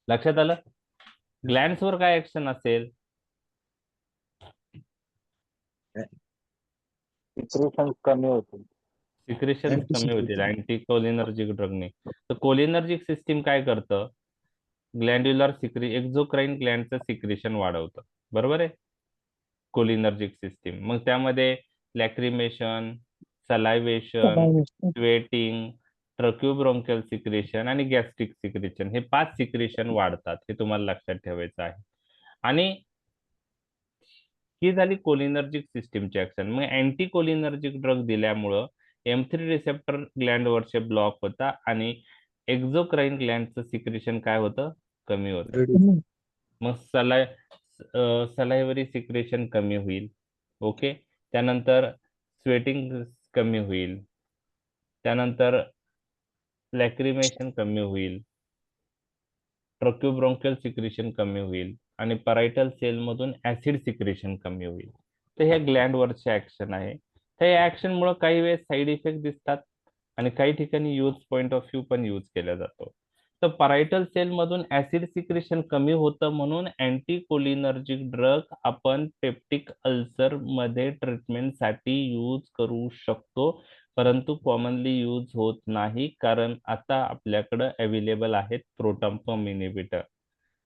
लक्षात आलं? ग्लॅन्ड्स वर काय ऍक्शन असेल? सिक्रेशन्स कमी होतील. सिक्रेशन कमी होतील अँटीकोलिनर्जिक ड्रगने. तर कोलिनर्जिक सिस्टीम काय करतं? ग्लॅन्ड्युलर एक्झोक्राईन ग्लॅन्डचं सिक्रेशन वाढवतं, बरोबर आहे, कोलिनर्जिक सिस्टीम. मग त्यामध्ये लॅक्रिमेशन, सलायवेशन, स्वेटिंग, ट्रक्युब्रोंकियल सिक्रेशन आणि गॅस्ट्रिक सिक्रेशन, हे 5 सिक्रेशन वाढतात. हे तुम्हाला लक्षात ठेवायचं आहे. आणि ही झाली कोलिनर्जिक सिस्टीमची ऍक्शन. मग अँटीकोलिनर्जिक ड्रग दिल्यामुळं M3 रिसेप्टर ग्लॅन्ड वरचे ब्लॉक होता आणि एक्झोक्राईन ग्लॅन्डचं सिक्रेशन काय होतं? कमी होतं. Reduce. मग सलायवरी सिक्रेशन कमी होईल. ओके. त्यानंतर स्वेटिंग कमी होईल. त्यानंतर लॅक्रिमेशन कमी होईल. ट्रक्युब्रोंकियल सिक्रेशन कमी होईल आणि परायटल सेल मधून ऍसिड सिक्रेशन कमी होईल. तर ह्या ग्लँड वरचे ऍक्शन आहे. तर या ऍक्शन मुळे काही वेळेस साईड इफेक्ट दिसतात आणि काही ठिकाणी यूज पॉइंट ऑफ व्ह्यू पण यूज केला जातो. तर परायटल सेल मधून ऍसिड सिक्रेशन कमी होतं म्हणून अँटीकोलिनर्जिक ड्रग आपण पेप्टिक अल्सर मध्ये ट्रीटमेंटसाठी यूज करू शकतो, परंतु कॉमनली यूज होत नाही, कारण आता आपल्याकडे अवेलेबल आहेत प्रोटॉन पंप इनिबिटर,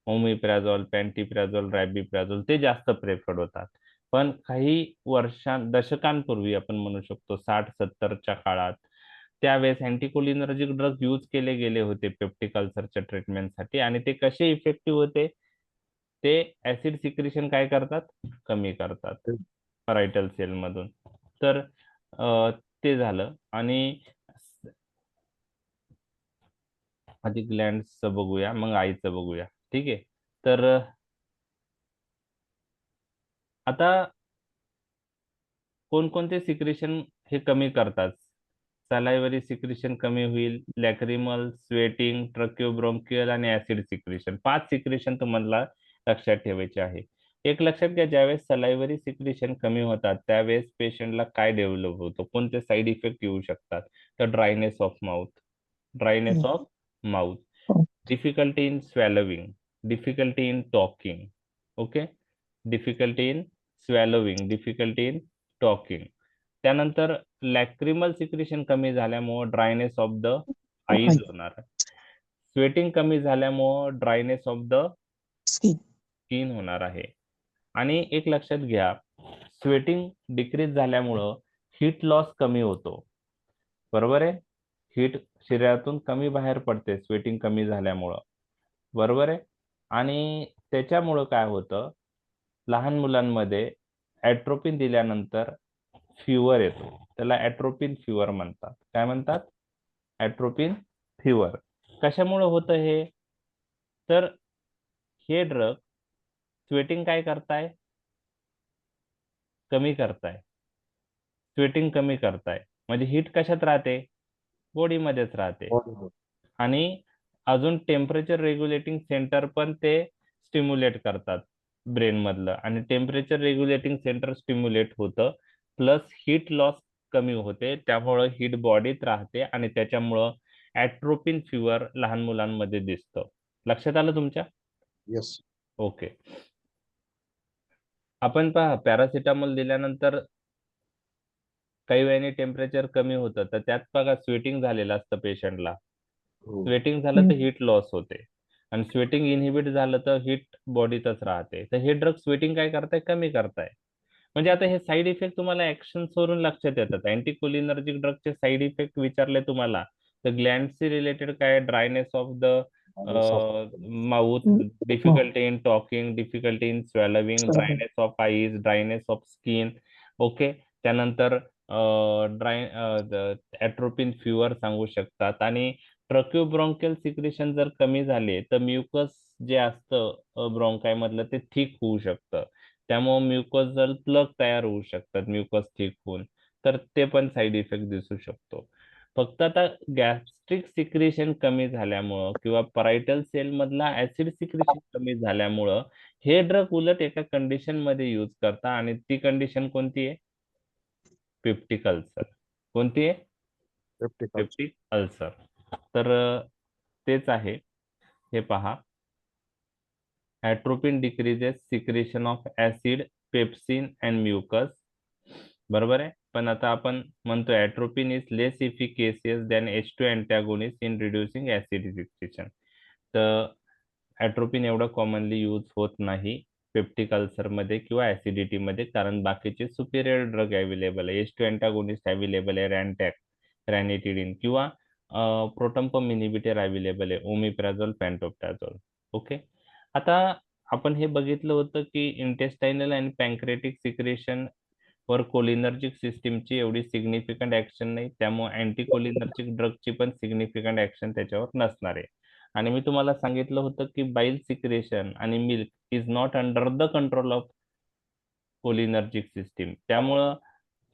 ओमिप्राझोल, पॅन्टिप्राझोल, रॅबिप्राझोल, ते जास्त प्रेफर्ड होतात. पण काही दशकांपूर्वी आपण म्हणू शकतो 60-70च्या काळात त्यावेळेस अँटीकोलिनर्जिक ड्रग यूज केले गेले होते पेप्टिक अल्सरच्या ट्रीटमेंटसाठी आणि ते कसे इफेक्टिव्ह होते, ते ऍसिड सिक्रेशन काय करतात, कमी करतात परायटल सेल मधून. तर ते झालं. आणि आधी ग्लँड्सचं बघूया, मग आईचं बघूया. ठीक आहे. तर आता कोणकोणते सिक्रेशन हे कमी करतात? सलायवरी सिक्रेशन कमी होईल, लॅक्रिमल, स्वेटिंग, ट्रक्योब्रोंकियल आणि ऍसिड सिक्रेशन. 5 सिक्रेशन तुम्हाला लक्षात ठेवायचे आहे. एक लक्षात घ्या, ज्यावेळेस सलायवरी सिक्रेशन कमी होतात त्यावेळेस पेशंटला काय डेव्हलप होतो, कोणते साईड इफेक्ट येऊ शकतात? तर dryness of mouth, difficulty in swallowing, difficulty in talking. Okay. Difficulty in swallowing, difficulty in talking. त्यानंतर लॅक्रिमल सिक्रेशन कमी झाल्यामुळे ड्रायनेस ऑफ द आईज होणार. स्वेटिंग कमी झाल्यामुळे ड्रायनेस ऑफ द स्किन होणार आहे. आणि एक लक्षात घ्या, स्वेटिंग डिक्रीज झाल्यामुळं हीट लॉस कमी होतो. बरोबर आहे. हीट शरीरातून कमी बाहेर पडते स्वेटिंग कमी झाल्यामुळं. बरोबर आहे. आणि त्याच्यामुळं काय होतं, लहान मुलांमध्ये ऍट्रोपिन दिल्यानंतर फिवर येतो. त्याला ऍट्रोपिन फिवर म्हणतात. काय म्हणतात? ऍट्रोपिन फिवर. कशामुळे होतं हे? तर हे ड्रग स्वेटिंग काय करताय, कमी करताय. स्वेटिंग कमी करताय म्हणजे हीट कशात राहते, बॉडीमध्येच राहते. Body. आणि अजून टेम्परेचर रेग्युलेटिंग सेंटर पण ते स्टिम्युलेट करतात ब्रेन मधलं, आणि टेम्परेचर रेग्युलेटिंग सेंटर स्टिम्युलेट होतं, प्लस हीट लॉस कमी होते, त्यामुळं हीट बॉडीत राहते आणि त्याच्यामुळं ऍट्रोपिन फिवर लहान मुलांमध्ये दिसतं. लक्षात आलं तुमच्या? Yes. ओके. आपण पहा, पॅरासिटामॉल दिल्यानंतर काही वेळाने टेम्परेचर कमी होतं, तर त्यात बघा स्वेटिंग झालेलं असतं पेशंटला. हो. स्वेटिंग झालं तर हीट लॉस होते आणि स्वेटिंग इनहिबिट झालं तर हीट बॉडीतच राहते. तर हे ड्रग स्वेटिंग काय करताय, कमी करताय. म्हणजे आता हे साईड इफेक्ट तुम्हाला ऍक्शन्स वरून लक्षात येतात. अँटीकोलिनर्जिक ड्रगचे साईड इफेक्ट विचारले तुम्हाला तर ग्लँडशी रिलेटेड काय, dryness of the mouth, difficulty in talking, difficulty in swallowing, dryness of eyes, dryness of skin. Okay. त्यानंतर ऍट्रोपिन फिवर सांगू शकतात. आणि ट्रक्युब्रोंकियल सिक्रेशन जर कमी झाले तर म्युकस जे असतं ब्रोंकाय मधलं ते ठीक होऊ शकतं. त्यामुळे म्युकोजल प्लग तयार होऊ शकतात म्युकस ठीक होऊन, तर ते पण साईड इफेक्ट दिसू शकतो. फक्त आता गॅस्ट्रिक सिक्रेशन कमी झाल्यामुळं किंवा परायटल सेल मधला ऍसिड सिक्रेशन कमी झाल्यामुळं हे ड्रग उलट एका कंडिशन मध्ये यूज करता, आणि ती कंडिशन कोणती आहे? Peptic ulcer. कोणती आहे? Peptic ulcer. Peptic ulcer. तर तेच आहे. हे पहा, atropine decreases secretion of acid, pepsin and mucus. बरोबर आहे. पण आता आपण म्हणतो atropine is less efficacious than H2 antagonist in reducing acid secretion. तर ऍट्रोपिन एवढं कॉमनली यूज होत नाही पेप्टिक अल्सर मध्ये किंवा ऍसिडिटी मध्ये, कारण बाकीचे सुपिरियर ड्रग अवेलेबल आहे. H2 अँटॅगोनिस्ट अवेलेबल आहे, रॅनटॅक, रॅनिटिडिन, किंवा प्रोटॉन पंप इनिबिटर अवेलेबल आहे, ओमिप्राझोल, पॅन्टोप्राझोल. ओके. आता आपण हे बघितलं होतं की इंटेस्टाइनल आणि पॅन्क्रियाटिक सिक्रेशन वर कोलिनर्जिक सिस्टीमची एवढी सिग्निफिकंट ऍक्शन नाही, त्यामुळे अँटीकोलिनर्जिक ड्रगची पण सिग्निफिकंट ऍक्शन त्याच्यावर नसणार आहे. आणि मी तुम्हाला सांगितलं होतं की बाईल सिक्रेशन आणि milk is not under the control of cholinergic system. त्यामुळं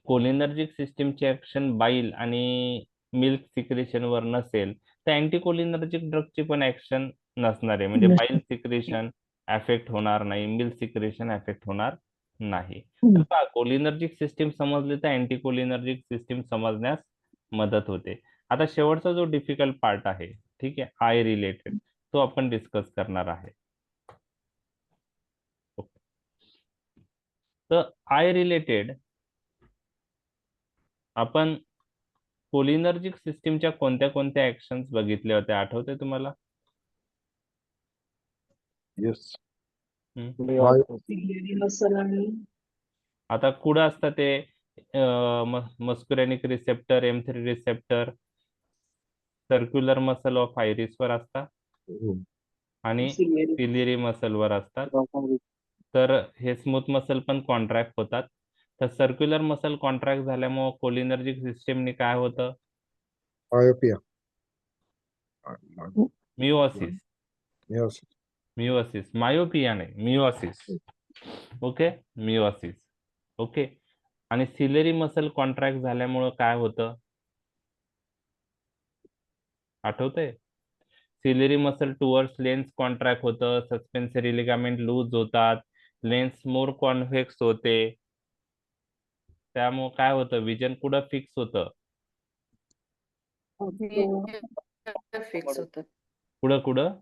कोलिनर्जिक सिस्टीमची ऍक्शन बाईल आणि मिल्क सिक्रेशन वर नसेल तर अँटीकोलिनर्जिक ड्रगची पण ऍक्शन नसणार आहे. म्हणजे बाईल सिक्रेशन अफेक्ट होणार नाही, मिल्क सिक्रेशन अफेक्ट होणार नाही. तर पहा, कोलिनर्जिक सिस्टीम समजली तर अँटीकोलिनर्जिक सिस्टीम समजण्यास मदत होते. आता शेवटचा जो डिफिकल्ट पार्ट आहे, ठीक आहे, आय रिलेटेड, तो आपण डिस्कस करणार आहे. तर आय रिलेटेड आपण कोलिनर्जिक सिस्टीमच्या कोणत्या कोणत्या ऍक्शन्स बघितल्या होत्या, आठवते तुम्हाला? येस. Bio- आता कुठं असतं ते? Muscarinic receptor, M3 receptor circular muscle of iris वर असतात हो. आणि सिलियरी मसल वर असतात. तर हे स्मूथ मसल पण कॉन्ट्रॅक्ट होतात. तर सर्क्युलर मसल कॉन्ट्रॅक्ट झाल्यामुळे कोलिनर्जिक सिस्टीमने काय होतं? Myopia. Miosis. Yes. Miosis, myopia नाही, मिओसिस. Okay, miosis. ओके. आणि सिलेरी मसल कॉन्ट्रॅक्ट झाल्यामुळं काय होतं, आठवतंय? Ciliary muscle towards lens contract होतं, सस्पेन्सरी लिगामेंट लूज होतात, लेन्स मोर कॉन्व्हेक्स होते. त्यामुळे काय होतं, विजन कुठं फिक्स होतं? फिक्स होतं. कुठं कुठं?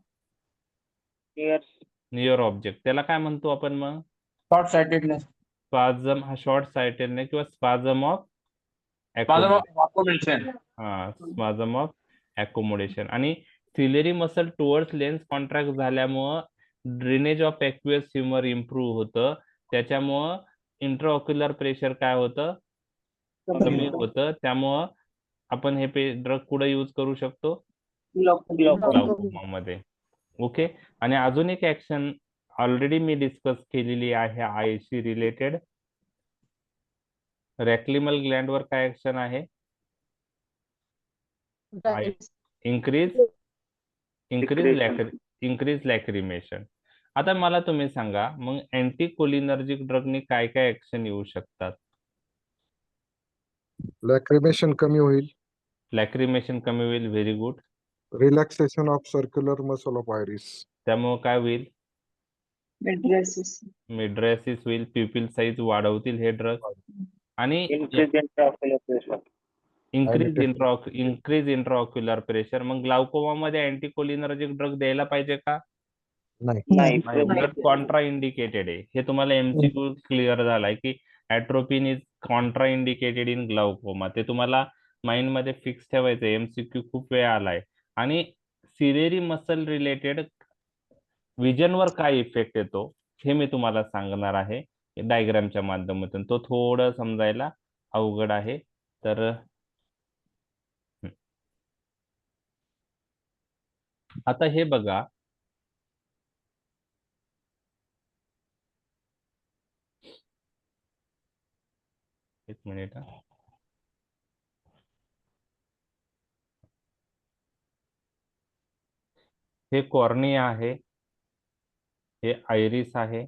Ears. Near object. त्याला काय म्हणतो आपण मग? Short sightedness. स्पाझम, हा शॉर्ट साइटेडनेस किंवा spasm of spasm of accommodation. आणि ciliary muscle towards lens contract झाल्यामुळं drainage of aqueous humour improve होतं. त्याच्यामुळं इंट्राऑक्युलर प्रेशर काय होतं, कमी होतं. त्यामुळं आपण हे ड्रग कुठं यूज करू शकतो? ग्लाउकोमा मध्ये. ओके. आणि अजून एक ऍक्शन ऑलरेडी मी डिस्कस केलेली आहे आयशी रिलेटेड. रॅक्लिमल ग्लँड वर काय ऍक्शन आहे? इन्क्रीज लॅक्रिमेशन. आता मला तुम्ही सांगा, मग अँटी कोलिनर्जिक ड्रगनी काय काय ऍक्शन येऊ शकतात? Lacrimation कमी होईल. लॅक्रिमेशन कमी होईल, very good. Relaxation of circular muscle of iris. त्यामुळे काय होईल? मिड्रेसिस होईल, प्युपिल साईज वाढवतील हे ड्रग. आणि Increase intraocular pressure. Increase intraocular pressure. मग ग्लाउकोमा मध्ये अँटीकोलिनर्जिक ड्रग द्यायला पाहिजे का? नाही. उलट कॉन्ट्रा इंडिकेटेड आहे. हे तुम्हाला MCQ क्लिअर झालाय की atropine is contraindicated in glaucoma. ते तुम्हाला माइंड मध्ये फिक्स ठेवायचं. MCQ खूप वेळ आलाय. आणि सिलेरी मसल रिलेटेड विजनवर काय इफेक्ट येतो हे मी तुम्हाला सांगणार आहे डायग्रामच्या माध्यमातून. तो थोडं समजायला अवघड आहे. तर आता हे बघा, एक मिनिट. हे कॉर्निया आहे, हे आयरिस आहे.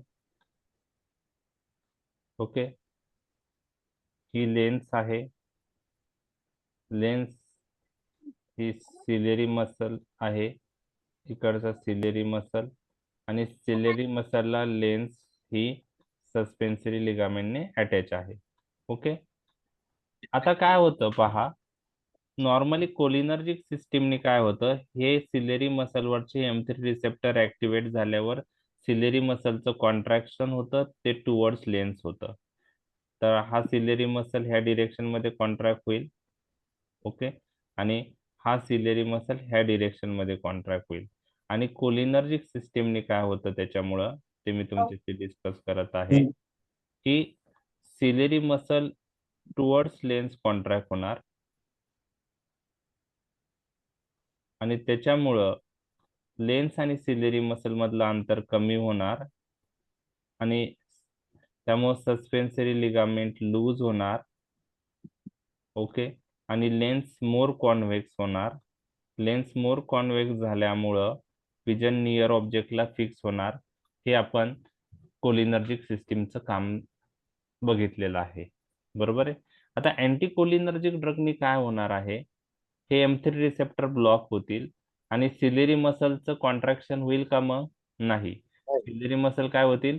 ओके. ही लेन्स आहे, लेन्स ही सिलेरी मसल आहे, इकडचा सिलेरी मसल. आणि सिलेरी मसलला लेन्स ही सस्पेन्सरी लिगामेंटने अटॅच आहे. ओके. आता काय होतं पहा, नॉर्मली कोलिनर्जिक सिस्टीमने काय होतं, हे सिलेरी मसलवरचे M3 रिसेप्टर ऍक्टिव्हेट झाल्यावर सिलेरी मसलचं कॉन्ट्रॅक्शन होतं, ते टुवर्ड्स लेन्स होतं. तर हा सिलेरी मसल ह्या डिरेक्शन मध्ये कॉन्ट्रॅक्ट होईल. ओके. आणि हा सिलेरी मसल ह्या डिरेक्शन मध्ये कॉन्ट्रॅक्ट होईल. आणि कोलिनर्जिक सिस्टीमने काय होतं त्याच्यामुळं, ते मी तुमच्याशी डिस्कस करत आहे की ciliary muscle towards lens contract होणार आणि त्याच्यामुळं लेन्स आणि सिलेरी मसल मधलं अंतर कमी होणार आणि त्यामुळे सस्पेन्सरी लिगामेंट लूज होणार. ओके. आणि लेन्स मोर कॉन्व्हेक्स होणार लेन्स मोर कॉन्व्हेक्स झाल्यामुळं विजन नियर ऑब्जेक्टला फिक्स होणार. हे आपण कोलिनर्जिक सिस्टीमचं काम बघितलेलं आहे. बरोबर आहे. आता अँटी कोलिनर्जिक ड्रगनी काय होणार आहे, हे M3 रिसेप्टर ब्लॉक होतील आणि सिलेरी मसलचं कॉन्ट्रॅक्शन होईल का? मग नाही. सिलेरी मसल काय होतील?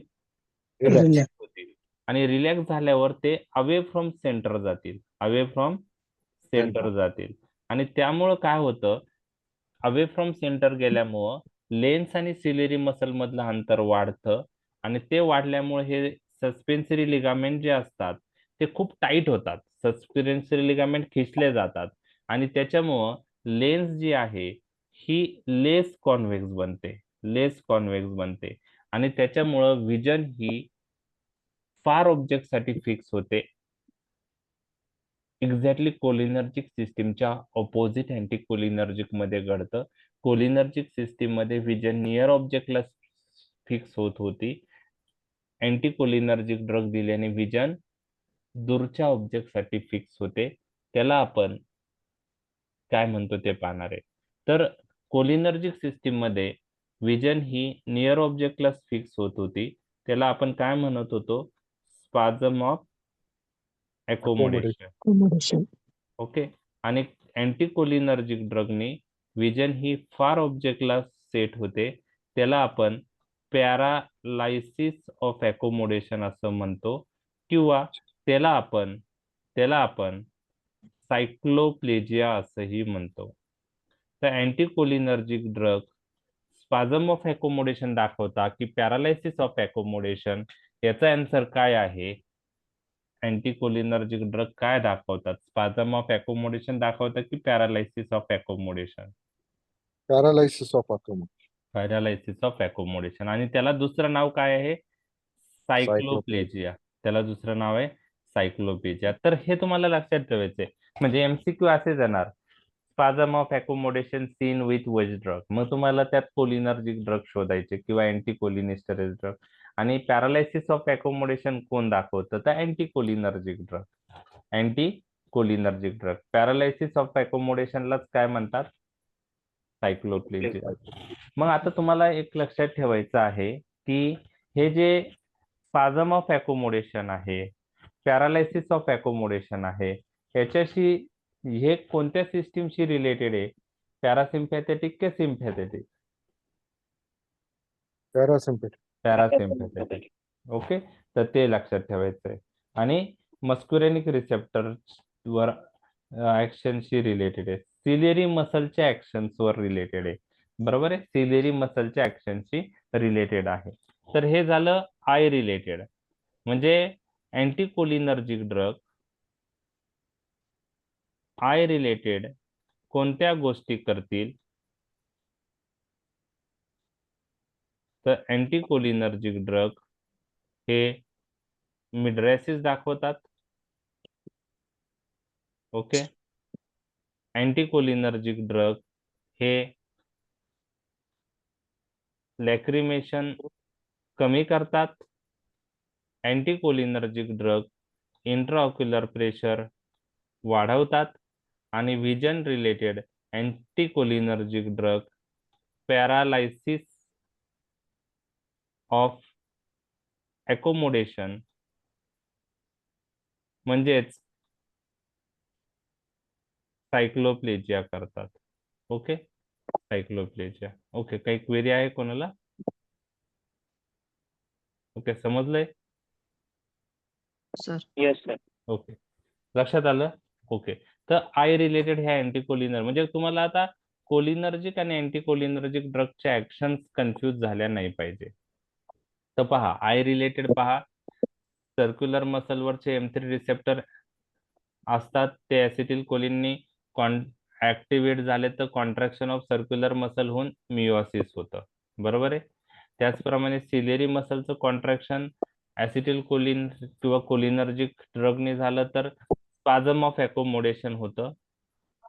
Relax. होतील आणि रिलॅक्स झाल्यावर ते अवे फ्रॉम सेंटर जातील. अवे फ्रॉम सेंटर जातील आणि त्यामुळं काय होतं, अवे फ्रॉम सेंटर गेल्यामुळं लेन्स आणि सिलेरी मसल मधलं अंतर वाढतं आणि ते वाढल्यामुळे हे सस्पेन्सरी लिगामेंट जे असतात ते खूप टाईट होतात. सस्पेन्सरी लिगामेंट खिचले जातात आणि त्याच्यामुळं लेन्स जी आहे ही लेस कॉन्व्हेक्स बनते. लेस कॉन्व्हेक्स बनते आणि त्याच्यामुळं विजन ही फार ऑब्जेक्ट साठी फिक्स होते. एक्झॅक्टली कोलिनर्जिक सिस्टीमच्या ऑपोजिट अँटी कोलिनर्जिक मध्ये घडतं. कोलिनर्जिक सिस्टीम मध्ये विजन नियर ऑब्जेक्टला फिक्स होत होती. अँटी कोलिनर्जिक ड्रग दिल्याने विजन दूरच्या ऑब्जेक्ट साठी फिक्स होते. त्याला आपण काय म्हणतो ते पाहणार आहे. तर कोलिनर्जिक सिस्टीम मध्ये विजन ही नियर ऑब्जेक्टला फिक्स होत होती. त्याला आपण काय म्हणत होतो? स्पाझम ऑफ अकोमोडेशन. ओके. आणि अँटी कोलिनर्जिक ड्रगने विजन ही फार ऑब्जेक्टला सेट होते. त्याला आपण पॅरालायसिस ऑफ अकोमोडेशन असं म्हणतो किंवा त्याला आपण सायक्लोप्लेजिया असंही म्हणतो. तर anticholinergic drug spasm of accommodation दाखवता की पॅरालायसिस ऑफ अकोमोडेशन? याचा आन्सर काय आहे? अँटी कोलिनर्जिक ड्रग काय दाखवतात? स्पाझम ऑफ अकोमोडेशन दाखवतात की paralysis of accommodation? Paralysis of accomodation. Paralysis of accommodation. आणि त्याला दुसरं नाव काय आहे? सायक्लोप्लेजिया. त्याला दुसरं नाव आहे सायक्लोप्लेजिया. तर हे तुम्हाला लक्षात ठेवायचंय. म्हणजे MCQ असे जाणार, spasm of accommodation seen with which drug. मग तुम्हाला त्यात कोलिनर्जिक ड्रग शोधायचे किंवा अँटी कोलिनिस्टरेज ड्रग. आणि पॅरालायसिस ऑफ अकोमोडेशन कोण दाखवतं? तर anticholinergic drug. Anticholinergic drug. Paralysis of अकोमोडेशनलाच काय म्हणतात? सायक्लोप्लेजिया. मग आता तुम्हाला एक लक्षात ठेवायचं आहे की हे जे स्पाझम ऑफ अकोमोडेशन आहे, पॅरालायसिस ऑफ अकोमोडेशन आहे, ह्याच्याशी हे कोणत्या सिस्टीमशी रिलेटेड आहे? पॅरासिम्पॅथेटिक की सिम्पॅथेटिक? Parasympathetic. पॅरासिम्पॅथेटिक. ओके. तर ते लक्षात ठेवायचं आहे. आणि मस्क्युरेनिक रिसेप्टर वर ऍक्शनशी रिलेटेड आहे. सिलेरी मसलच्या ऍक्शन्स वर रिलेटेड आहे. बरोबर आहे. सिलेरी मसलच्या ऍक्शनशी रिलेटेड आहे. तर हे झालं आय रिलेटेड. म्हणजे anti cholinergic drug I related कोणत्या गोष्टी करतील? तर अँटी कोलिनर्जिक ड्रग हे मिड्रेसिस दाखवतात. ओके. अँटी कोलिनर्जिक ड्रग हे लॅक्रिमेशन कमी करतात. Anticholinergic drug intraocular pressure वाढवतात. आणि vision related anticholinergic drug paralysis of accommodation म्हणजेच सायक्लोप्लेजिया करतात. ओके. सायक्लोप्लेजिया. ओके. काही क्वेरी आहे कोणाला? ओके. समजलंय? सर. Yes sir. ओके. लक्षात आलं? ओके. तर आय रिलेटेड ह्या अँटी कोलिनर म्हणजे तुम्हाला आता कोलिनर्जिक आणि अँटी कोलिनर्जिक ड्रगच्या ऍक्शन्स कन्फ्यूज झाल्या नाही पाहिजे. तर पहा, आय रिलेटेड पहा, सर्क्युलर मसलवरचे M3 रिसेप्टर असतात. ते ऍसिटिल कोलिननी ऍक्टिव्हेट झाले तर कॉन्ट्रॅक्शन ऑफ सर्क्युलर मसल होऊन मिओसिस होतं. बरोबर आहे. त्याचप्रमाणे सिलेरी मसलचं कॉन्ट्रॅक्शन ऍसिटिल कोलिन किंवा कोलिनर्जिक ड्रगने झालं तर स्पाझम ऑफ अकोमोडेशन होतं.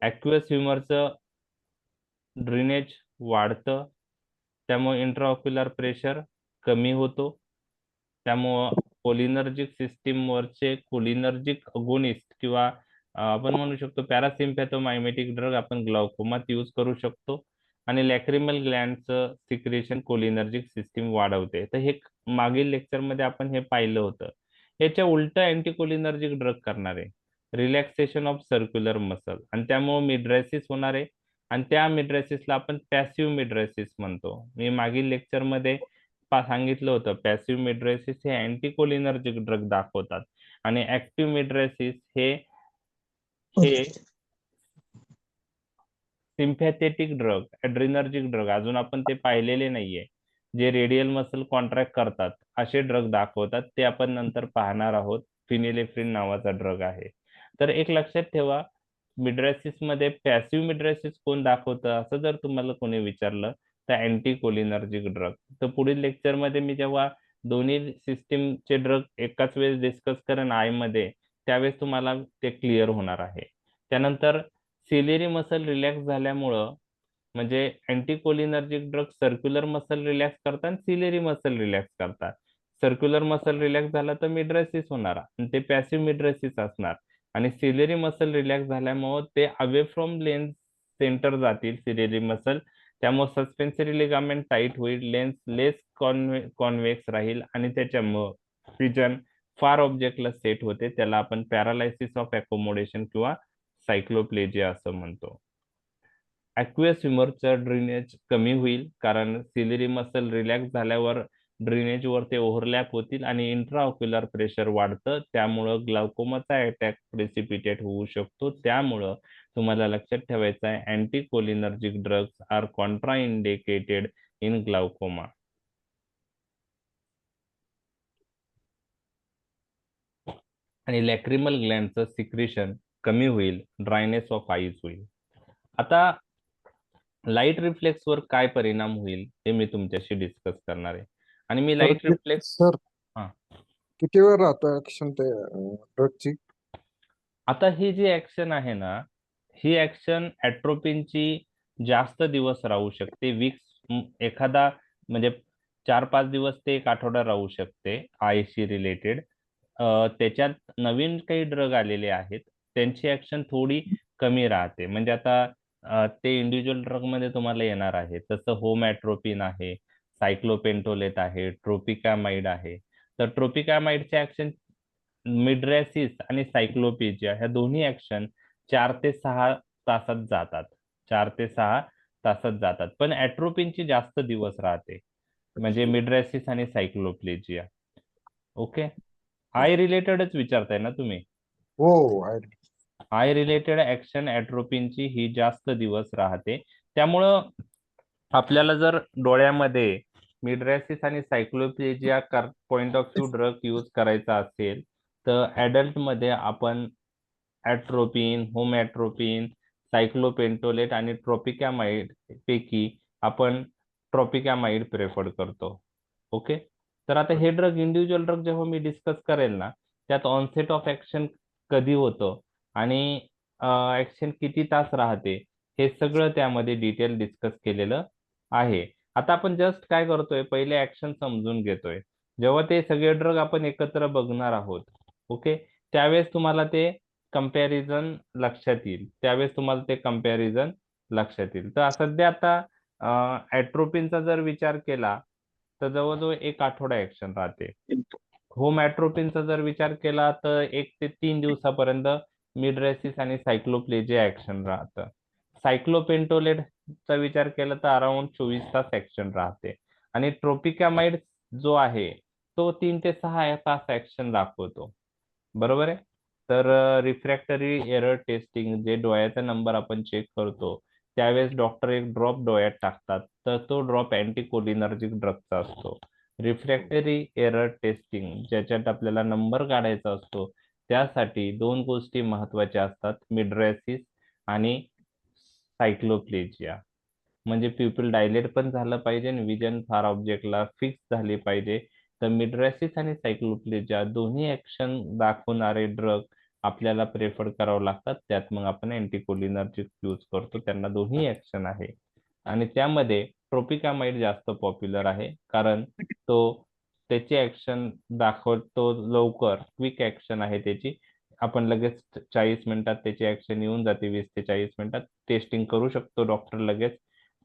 ऍक्युअस ह्युमरचं ड्रेनेज वाढतं. त्यामुळे इंट्राऑक्युलर प्रेशर कमी होतो. त्यामुळं कोलिनर्जिक सिस्टीमवरचे कोलिनर्जिक अगोनिस्ट किंवा आपण म्हणू शकतो पॅरासिम्पॅथोमायमेटिक ड्रग आपण ग्लाउकोमात यूज करू शकतो आणि लॅक्रिमल ग्लँडचं सिक्रेशन कोलिनर्जिक सिस्टीम वाढवते. तर हे मागील लेक्चरमध्ये आपण हे पाहिलं होतं. याच्या उलट अँटीकोलिनर्जिक ड्रग करणार आहे, रिलॅक्सेशन ऑफ सर्क्युलर मसल, आणि त्यामुळे मिड्रेसिस होणार आहे. आणि त्या मिड्रेसिसला आपण पॅसिव्ह मिड्रेसिस म्हणतो. मी मागील लेक्चरमध्ये सांगितलं होतं पॅसिव्ह मिड्रेसिस हे अँटीकोलिनर्जिक ड्रग दाखवतात आणि ऍक्टिव्ह मिड्रेसिस हे सिम्पॅथेटिक ड्रग, ॲड्रिनर्जिक ड्रग, अजून आपण ते पाहिलेले नाहीये, जे रेडियल मसल कॉन्ट्रॅक्ट करतात असे ड्रग दाखवतात. ते आपण नंतर पाहणार आहोत. फिनिलेफ्रिन नावाचा ड्रग आहे. तर एक लक्षात ठेवा, मिड्रेसिस मध्ये पॅसिव्ह मिड्रेसिस कोण दाखवतं असं जर तुम्हाला कोणी विचारलं तर अँटीकोलिनर्जिक ड्रग. तर पुढील लेक्चरमध्ये मी जेव्हा दोन्ही सिस्टीमचे ड्रग एकाच वेळेस डिस्कस करेन आय मध्ये, त्यावेळेस तुम्हाला ते क्लिअर होणार आहे. त्यानंतर सिलेरी मसल रिलॅक्स झाल्यामुळं, म्हणजे अँटीकोलिनर्जिक ड्रग सर्क्युलर मसल रिलॅक्स करतात आणि सिलेरी मसल रिलॅक्स करतात. सर्क्युलर मसल रिलॅक्स झाला तर मिड्रेसिस होणार आणि ते पॅसिव्ह मिड्रेसिस असणार. आणि सिलेरी मसल रिलॅक्स झाल्यामुळे ते अवे फ्रॉम लेन्स सेंटर जातील सिलेरी मसल, त्यामुळे सस्पेन्सरी लिगामेंट टाईट होईल, लेन्स लेस कॉन्व्हेक्स राहील आणि त्याच्यामुळं विजन फार ऑब्जेक्टला सेट होते. त्याला आपण पॅरालायसिस ऑफ अकोमोडेशन किंवा सायक्लोप्लेजिया असं म्हणतो. ॲक्वियस ह्युमरचं ड्रेनेज कमी होईल, कारण सिलेरी मसल रिलॅक्स झाल्यावर ड्रेनेजवर ते ओव्हरलॅप होतील आणि इंट्राऑक्युलर प्रेशर वाढतं, त्यामुळं ग्लाउकोमाचा अटॅक प्रेसिपिटेट होऊ शकतो. त्यामुळं तुम्हाला लक्षात ठेवायचं आहे, anticholinergic drugs are contraindicated in glaucoma. आणि लॅक्रिमल ग्लँडचं सिक्रेशन कमी होईल, ड्रायनेस ऑफ आईज होईल. आता लाईट रिफ्लेक्सवर काय परिणाम होईल हे मी तुमच्याशी डिस्कस करणार आहे. आणि मी लाईट रिफ्लेक्स सर हा किती वेळ राहतो ऍक्शन ते ड्रगची? आता ही जी ऍक्शन आहे ना, ही ऍक्शन ॲट्रोपिनची जास्त दिवस राहू शकते. वीक्स, एखादा म्हणजे 4-5 दिवस ते 1 आठवडा राहू शकते आयशी रिलेटेड. त्याच्यात नवीन काही ड्रग आलेले आहेत, त्यांची ऍक्शन थोडी कमी राहते. म्हणजे आता ते इंडिव्हिज्युअल ड्रग मध्ये तुम्हाला येणार आहे. तसं होमॅट्रोपिन आहे, सायक्लोपेंटोलेट आहे, ट्रोपिकामाइड आहे. तर ट्रोपिकामाइडचे ऍक्शन मिड्रेसिस आणि सायक्लोपेजिया ह्या दोन्ही ऍक्शन 4 ते 6 तासात जातात. 4 ते 6 तासात जातात. पण ॲट्रोपिनची जास्त दिवस राहते, म्हणजे मिड्रेसिस आणि सायक्लोप्लेजिया. ओके, आय रिलेटेडच विचारताय ना तुम्ही? हो आहे. आय रिलेटेड ऍक्शन ॲट्रोपिनची ही जास्त दिवस राहते. त्यामुळं आपल्याला जर डोळ्यामध्ये मिड्रेसिस आणि cycloplegia point of view drug use करायचा असेल तर ऍडल्ट मध्ये आपण ॲट्रोपिन, होमॅट्रोपिन, सायक्लोपेंटोलेट आणि ट्रोपिकामाइड पैकी आपण ट्रोपिकामाइड प्रेफर करतो. ओके, तर आता हे ड्रग इंडिव्हिज्युअल ड्रग जेव्हा मी डिस्कस करेल ना, त्यात ऑनसेट ऑफ ऍक्शन कधी होतं आणि ऍक्शन किती तास राहते, हे सगळं त्यामध्ये डिटेल डिस्कस केलेलं आहे. आता आपण जस्ट काय करतोय, पहिले ऍक्शन समजून घेतोय. जेव्हा ते सगळे ड्रग आपण एकत्र बघणार आहोत, ओके, त्यावेळेस तुम्हाला ते कंपॅरिझन लक्षात येईल. तर सध्या आता ॲट्रोपिनचा जर विचार केला तर जवळजवळ 1 आठवडा ऍक्शन राहते. होमॅट्रोपिनचा जर विचार केला तर 1 ते 3 दिवसापर्यंत मिड्रेसिस आणि सायक्लोप्लेजिया ऍक्शन राहतं. सायक्लोपेंटोलेटचा विचार केला तर अराउंड 24 तास ऍक्शन राहते. आणि ट्रोपिकामाइड जो आहे तो 3 ते 6 तास ऍक्शन दाखवतो. बरोबर आहे. तर रिफ्रॅक्टरी एरर टेस्टिंग, जे डोळ्याचा नंबर आपण चेक करतो त्यावेळेस डॉक्टर एक ड्रॉप डोळ्यात टाकतात, तर तो ड्रॉप अँटीकोलिनर्जिक ड्रगचा असतो. रिफ्रॅक्टरी एरर टेस्टिंग ज्याच्यात आपल्याला नंबर काढायचा असतो, त्यासाठी 2 गोष्टी महत्वाच्या असतात, मिड्रेसिस आणि सायक्लोप्लेजिया. म्हणजे प्युपिल डायलेट पण झालं पाहिजे आणि विजन फार ऑब्जेक्टला फिक्स झाली पाहिजे. तर मिड्रेसिस आणि सायक्लोप्लेजिया दोन्ही ऍक्शन दाखवणारे ड्रग आपल्याला प्रेफर करावं लागतात. त्यात मग आपण अँटीकोलिनर्जिक यूज करतो, त्यांना दोन्ही ऍक्शन आहे. आणि त्यामध्ये ट्रोपिकामाइड जास्त पॉप्युलर आहे, कारण त्याची ऍक्शन दाखवतो लवकर, क्विक ऍक्शन आहे त्याची. आपण लगेच 40 मिनिटात त्याची ऍक्शन येऊन जाते, 20 ते 40 मिनिटात टेस्टिंग करू शकतो डॉक्टर लगेच.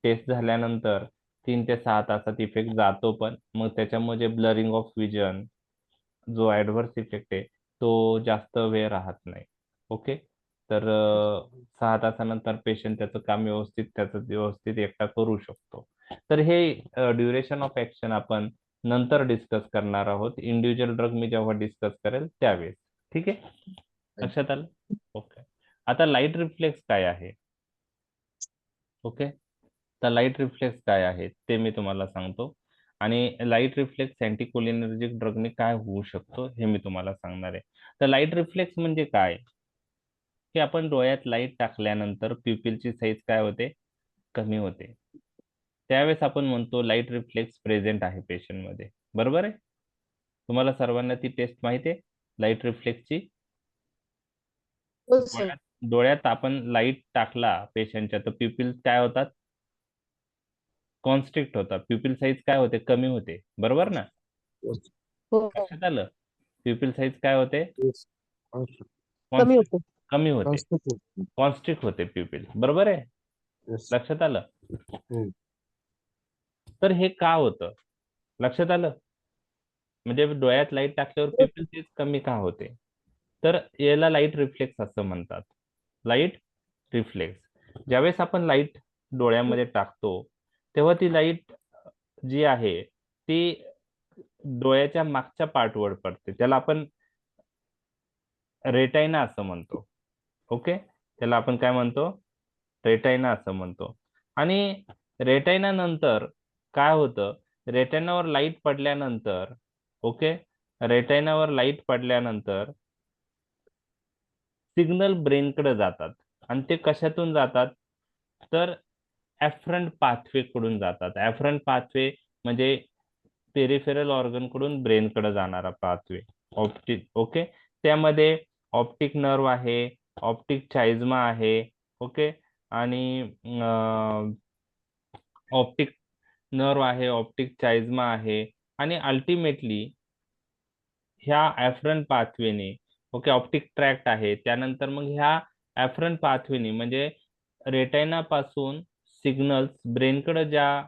टेस्ट झाल्यानंतर 3 ते 6 तासात इफेक्ट जातो, पण मग त्याच्यामुळे ब्लरिंग ऑफ विजन जो ऍडव्हर्स इफेक्ट आहे तो जास्त वेळ राहत नाही. ओके, तर 6 तासानंतर पेशंट त्याचं व्यवस्थित एकटा करू शकतो. तर हे ड्युरेशन ऑफ ऍक्शन आपण नंतर डिस्कस करणार आहोत. इंडिव्हिज्युअल ड्रग मी जेव्हा डिस्कस करेल त्यावेळेस. ठीक आहे, लक्षात आलं? ओके. आता लाईट रिफ्लेक्स काय आहे? ओके, तर लाईट रिफ्लेक्स काय आहे ते मी तुम्हाला सांगतो, आणि लाईट रिफ्लेक्स अँटीकोलिनर्जिक ड्रगने काय होऊ शकतो हे मी तुम्हाला सांगणार आहे. तर लाईट रिफ्लेक्स म्हणजे काय, की आपण डोळ्यात लाईट टाकल्यानंतर प्युपिलची साईज काय होते, कमी होते. त्यावेळेस आपण म्हणतो लाईट रिफ्लेक्स प्रेझेंट आहे पेशंट मध्ये. बरोबर आहे? तुम्हाला सर्वांना ती टेस्ट माहिती आहे लाईट रिफ्लेक्सची? हो सर. डोळ्यात आपण लाईट टाकला पेशंटच्या तर प्युपिल काय होतात, कॉन्स्ट्रिक्ट होतात, प्युपिल साईज काय होते, कमी होते. बरोबर ना? हो लक्षात आलं? प्युपिल साईज काय होते, कमी होते. कमी होते, कॉन्स्ट्रिक्ट होते प्युपिल. बरोबर आहे? लक्षात आलं? तर हे का होतं, लक्षात आलं? म्हणजे डोळ्यात लाईट टाकल्यावर प्युपिल साईज कमी का होते? तर याला लाईट रिफ्लेक्स असं म्हणतात. Light reflex. ज्यावेळेस आपण लाईट डोळ्यामध्ये टाकतो तेव्हा ती लाईट जी आहे ती डोळ्याच्या मागच्या पार्टवर पडते. त्याला आपण रेटायना असं म्हणतो. ओके, त्याला आपण काय म्हणतो, रेटायना असं म्हणतो. आणि रेटायना नंतर काय होतं, रेटायनावर लाईट पडल्यानंतर, ओके, रेटायनावर लाईट पडल्यानंतर सिग्नल ब्रेनकडे जातात, आणि ते कशातून जातात, तर ऍफरंट पाथवे कडून जातात. ऍफरंट पाथवे म्हणजे पेरिफेरल ऑर्गन कडून ब्रेन कडे जाणारा पाथवे. ऑप्टिक, ओके, त्यामध्ये ऑप्टिक नर्व आहे, ऑप्टिक चाइजमा आहे, ओके, आणि ऑप्टिक नर्व आहे, ऑप्टिक चाइजमा आहे, आणि अल्टिमेटली ह्या ऍफरंट पाथवेने, ओके, ऑप्टिक ट्रॅक्ट आहे, त्यानंतर मग ह्या ऍफरंट पाथवेने म्हणजे रेटायना पासून सिग्नल्स ब्रेनकडे ज्या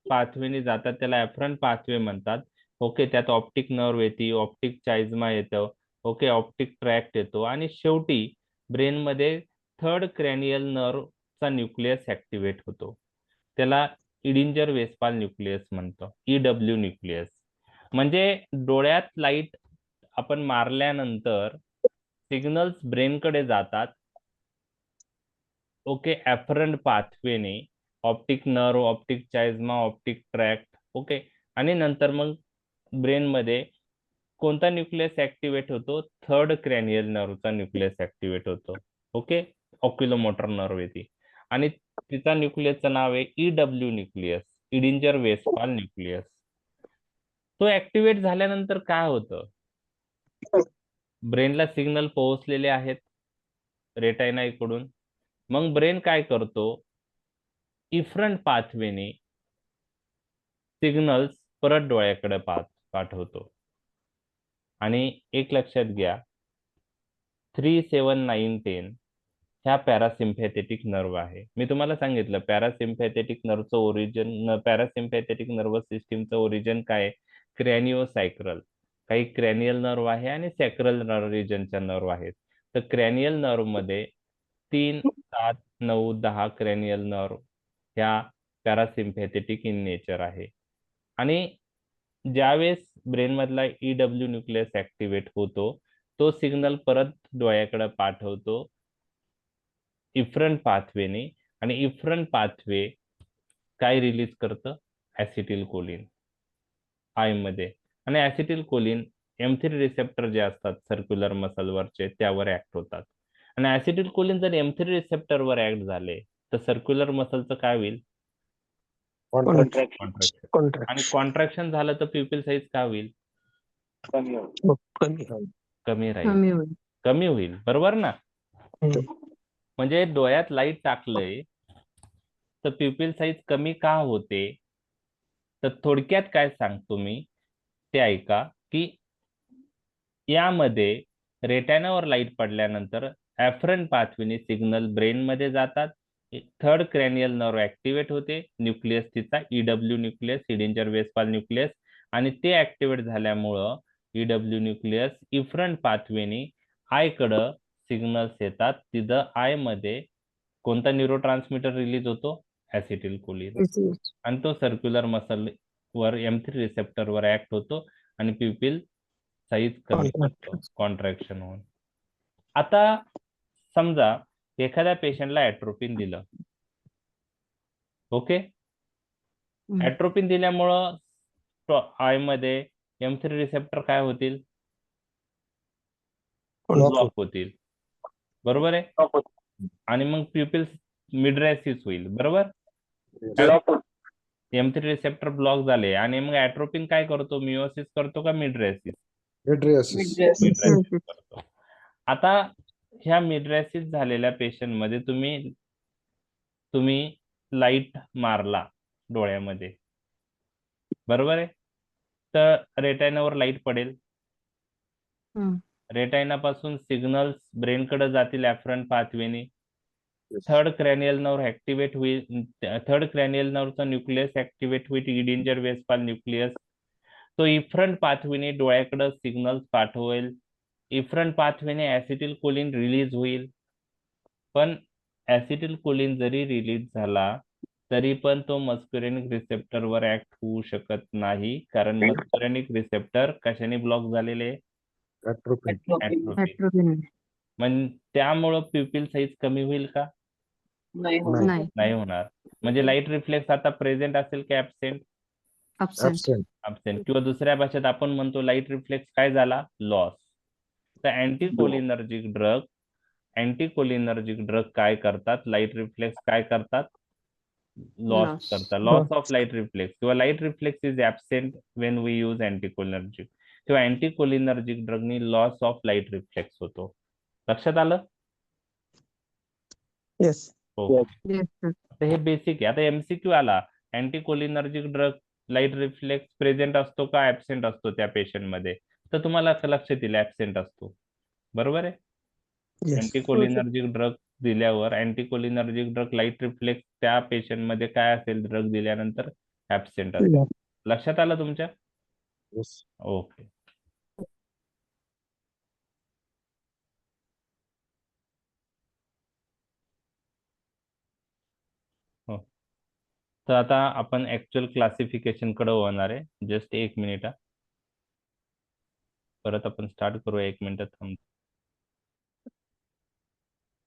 पाथवेने जातात त्याला ऍफरंट पाथवे म्हणतात. ओके, त्यात ऑप्टिक नर्व येते, ऑप्टिक चाइजमा येतं, ओके, ऑप्टिक ट्रॅक्ट येतो, आणि शेवटी ब्रेनमध्ये थर्ड क्रॅनियल नर्वचा न्यूक्लियस ऍक्टिव्हेट होतो. त्याला इडिंजर वेस्पाल न्यूक्लियस म्हणतो, ईडब्ल्यू न्यूक्लियस. म्हणजे डोळ्यात लाईट आपण मारल्यानंतर सिग्नल्स ब्रेनकडे जातात, ओके, ऍफरंट पाथवेने, optic nerve, optic chiasma, optic tract, okay, आणि नंतर मग ब्रेन मध्ये कोणता न्यूक्लियस ऍक्टिव्हेट होतो, थर्ड क्रॅनियल नर्वचा न्यूक्लियस ऍक्टिव्हेट होतो. ओके, ऑक्युलोमोटर नर्व येते, आणि तिचा न्यूक्लियसचं नाव आहे ईडब्ल्यू न्यूक्लियस, इडिंजर वेस्पाल न्यूक्लियस. तो ऍक्टिव्हेट झाल्यानंतर काय होतं, ब्रेनला सिग्नल पोहोचलेले आहेत रेटायना इकडून. मग ब्रेन काय करतो, इफरंट पाथवेने सिग्नल्स परत डोळ्याकडे पाठवतो. आणि एक लक्षात घ्या, 3, 7, 9, 10 ह्या पॅरासिम्पॅथेटिक नर्व आहे. मी तुम्हाला सांगितलं पॅरासिम्पॅथेटिक नर्वचं ओरिजिन, पॅरासिम्पॅथेटिक नर्वस सिस्टीमचं ओरिजिन काय, क्रॅनिओसायक्रल. काही क्रॅनियल नर्व आहे आणि सॅक्रल रिजनच्या नर्व आहेत. तर क्रॅनियल नर्व मध्ये 3, 7, 9, 10 क्रॅनियल नर्व ह्या पॅरासिम्पॅथेटिक इन नेचर आहे. आणि ज्यावेळेस ब्रेन मधला ईडब्ल्यू न्यूक्लियस ऍक्टिव्हेट होतो तो सिग्नल परत डोळ्याकडे पाठवतो इफरंट पाथवेने, आणि इफरंट पाथवे काय रिलीज करतं, ऍसिटिल कोलिन आय मध्ये. आणि ऍसिटिल कोलिन M3 रिसेप्टर जे असतात सर्क्युलर मसलवरचे त्यावर ऍक्ट होतात. आणि ऍसिटिल कोलिन जर M3 रिसेप्टरवर ऍक्ट झाले तर सर्क्युलर मसलचं काय होईल, कॉन्ट्रॅक्शन कॉन्ट्रॅक्शन. आणि कॉन्ट्रॅक्शन झालं तर प्युपिल साईज काय होईल, कमी होईल. कमी राहील, कमी होईल. बरोबर ना? म्हणजे डोळ्यात लाईट टाकलंय तर प्युपिल साईज कमी का होते, तर थोडक्यात काय सांगतो मी ते ऐका, की यामध्ये रेटायनावर लाईट पडल्यानंतर ऍफरंट पाथवेने सिग्नल ब्रेन मध्ये जातात. थर्ड क्रॅनियल नर्व ऍक्टिव्हेट होते, न्यूक्लियस तिचा ईडब्ल्यू न्यूक्लियस, इडेंजर वेस्पाल न्यूक्लियस, आणि ते ऍक्टिव्हेट झाल्यामुळं ईडब्ल्यू न्यूक्लियस इफरंट पाथवेने आय कडं सिग्नल्स येतात. तिथं आय मध्ये कोणता न्यूरोट्रान्समीटर रिलीज होतो? ऍसिटिल कोलिन, आणि तो सर्क्युलर मसल वर M3 रिसेप्टर वर ऍक्ट होतो आणि प्युपिल साईज कमी करतो कॉन्ट्रॅक्शन होऊन. आता समजा एखाद्या पेशंटला ऍट्रोपिन दिलं, ओके. ऍट्रोपिन दिल्यामुळं आय मध्ये M3 रिसेप्टर काय होतील? ब्लॉक होतील, बरोबर आहे. आणि मग प्युपिल मिडरेसिस होईल, बरोबर. M3 रिसेप्टर ब्लॉक झाले आणि मग ऍट्रोपिन काय करतो? मिओसिस करतो का मिडरेसिस? मिडरेसिस. मिडरेसिस करतो. आता ह्या मिडरेसिस झालेल्या पेशंट मध्ये तुम्ही लाईट मारला डोळ्यामध्ये, बरोबर आहे, तर रेटायनावर लाईट पडेल. रेटायना पासून सिग्नल्स ब्रेनकडे जातील ऍफरंट पाथवेने. थर्ड क्रॅनियल नर्व ऍक्टिव्हेट होईल, थर्ड क्रॅनियल नर्वचा न्यूक्लियस ऍक्टिव्हेट होईल, इडेंजर वेस्पाल न्यूक्लियस. तो इफरंट पाथवेने डोळ्याकडे सिग्नल्स पाठवेल. इफरंट पाथवेने ऍसिटिल कोलिन रिलीज होईल. पण ऍसिटिल कोलिन जरी रिलीज झाला तरी पण तो मस्क्युरेनिक रिसेप्टरवर ऍक्ट होऊ शकत नाही, कारण मस्क्युरेनिक रिसेप्टर कशाने ब्लॉक झालेले? ऍट्रोपिन. म्हणजे त्यामुळं प्युपिल साईज कमी होईल का? नाही होणार. नाही होणार. म्हणजे लाईट रिफ्लेक्स आता प्रेझेंट असेल की ऍबसेंट? ऍबसेंट. किंवा दुसऱ्या भाषेत आपण म्हणतो लाईट रिफ्लेक्स काय झाला? लॉस. तर अँटीकोलिनर्जिक ड्रग काय करतात? लाईट रिफ्लेक्स काय करतात? लॉस करतात. लॉस ऑफ लाईट रिफ्लेक्स किंवा light reflex is absent when we use anticholinergic, किंवा अँटीकोलिनर्जिक ड्रगनी लॉस ऑफ लाईट रिफ्लेक्स होतो. लक्षात आलं? येस. हो. तर हे बेसिक आहे. आता MCQ आला, अँटीकोलिनर्जिक ड्रग लाईट रिफ्लेक्स प्रेझेंट असतो का ऍबसेंट असतो त्या पेशंट मध्ये? तर तुम्हाला लक्षात येईल ऍबसेंट असतो, बरोबर आहे. अँटीकोलिनर्जिक ड्रग दिल्यावर अँटीकोलिनर्जिक ड्रग लाईट रिफ्लेक्स त्या पेशंट मध्ये काय असेल? ड्रग दिल्यानंतर ऍबसेंट असेल. लक्षात आलं तुमच्या? ओके. हो, तर आता आपण ऍक्च्युअल क्लासिफिकेशन कडे होणार आहे. Just 1 minute. परत आपण स्टार्ट करूया, 1 मिनिट थांब.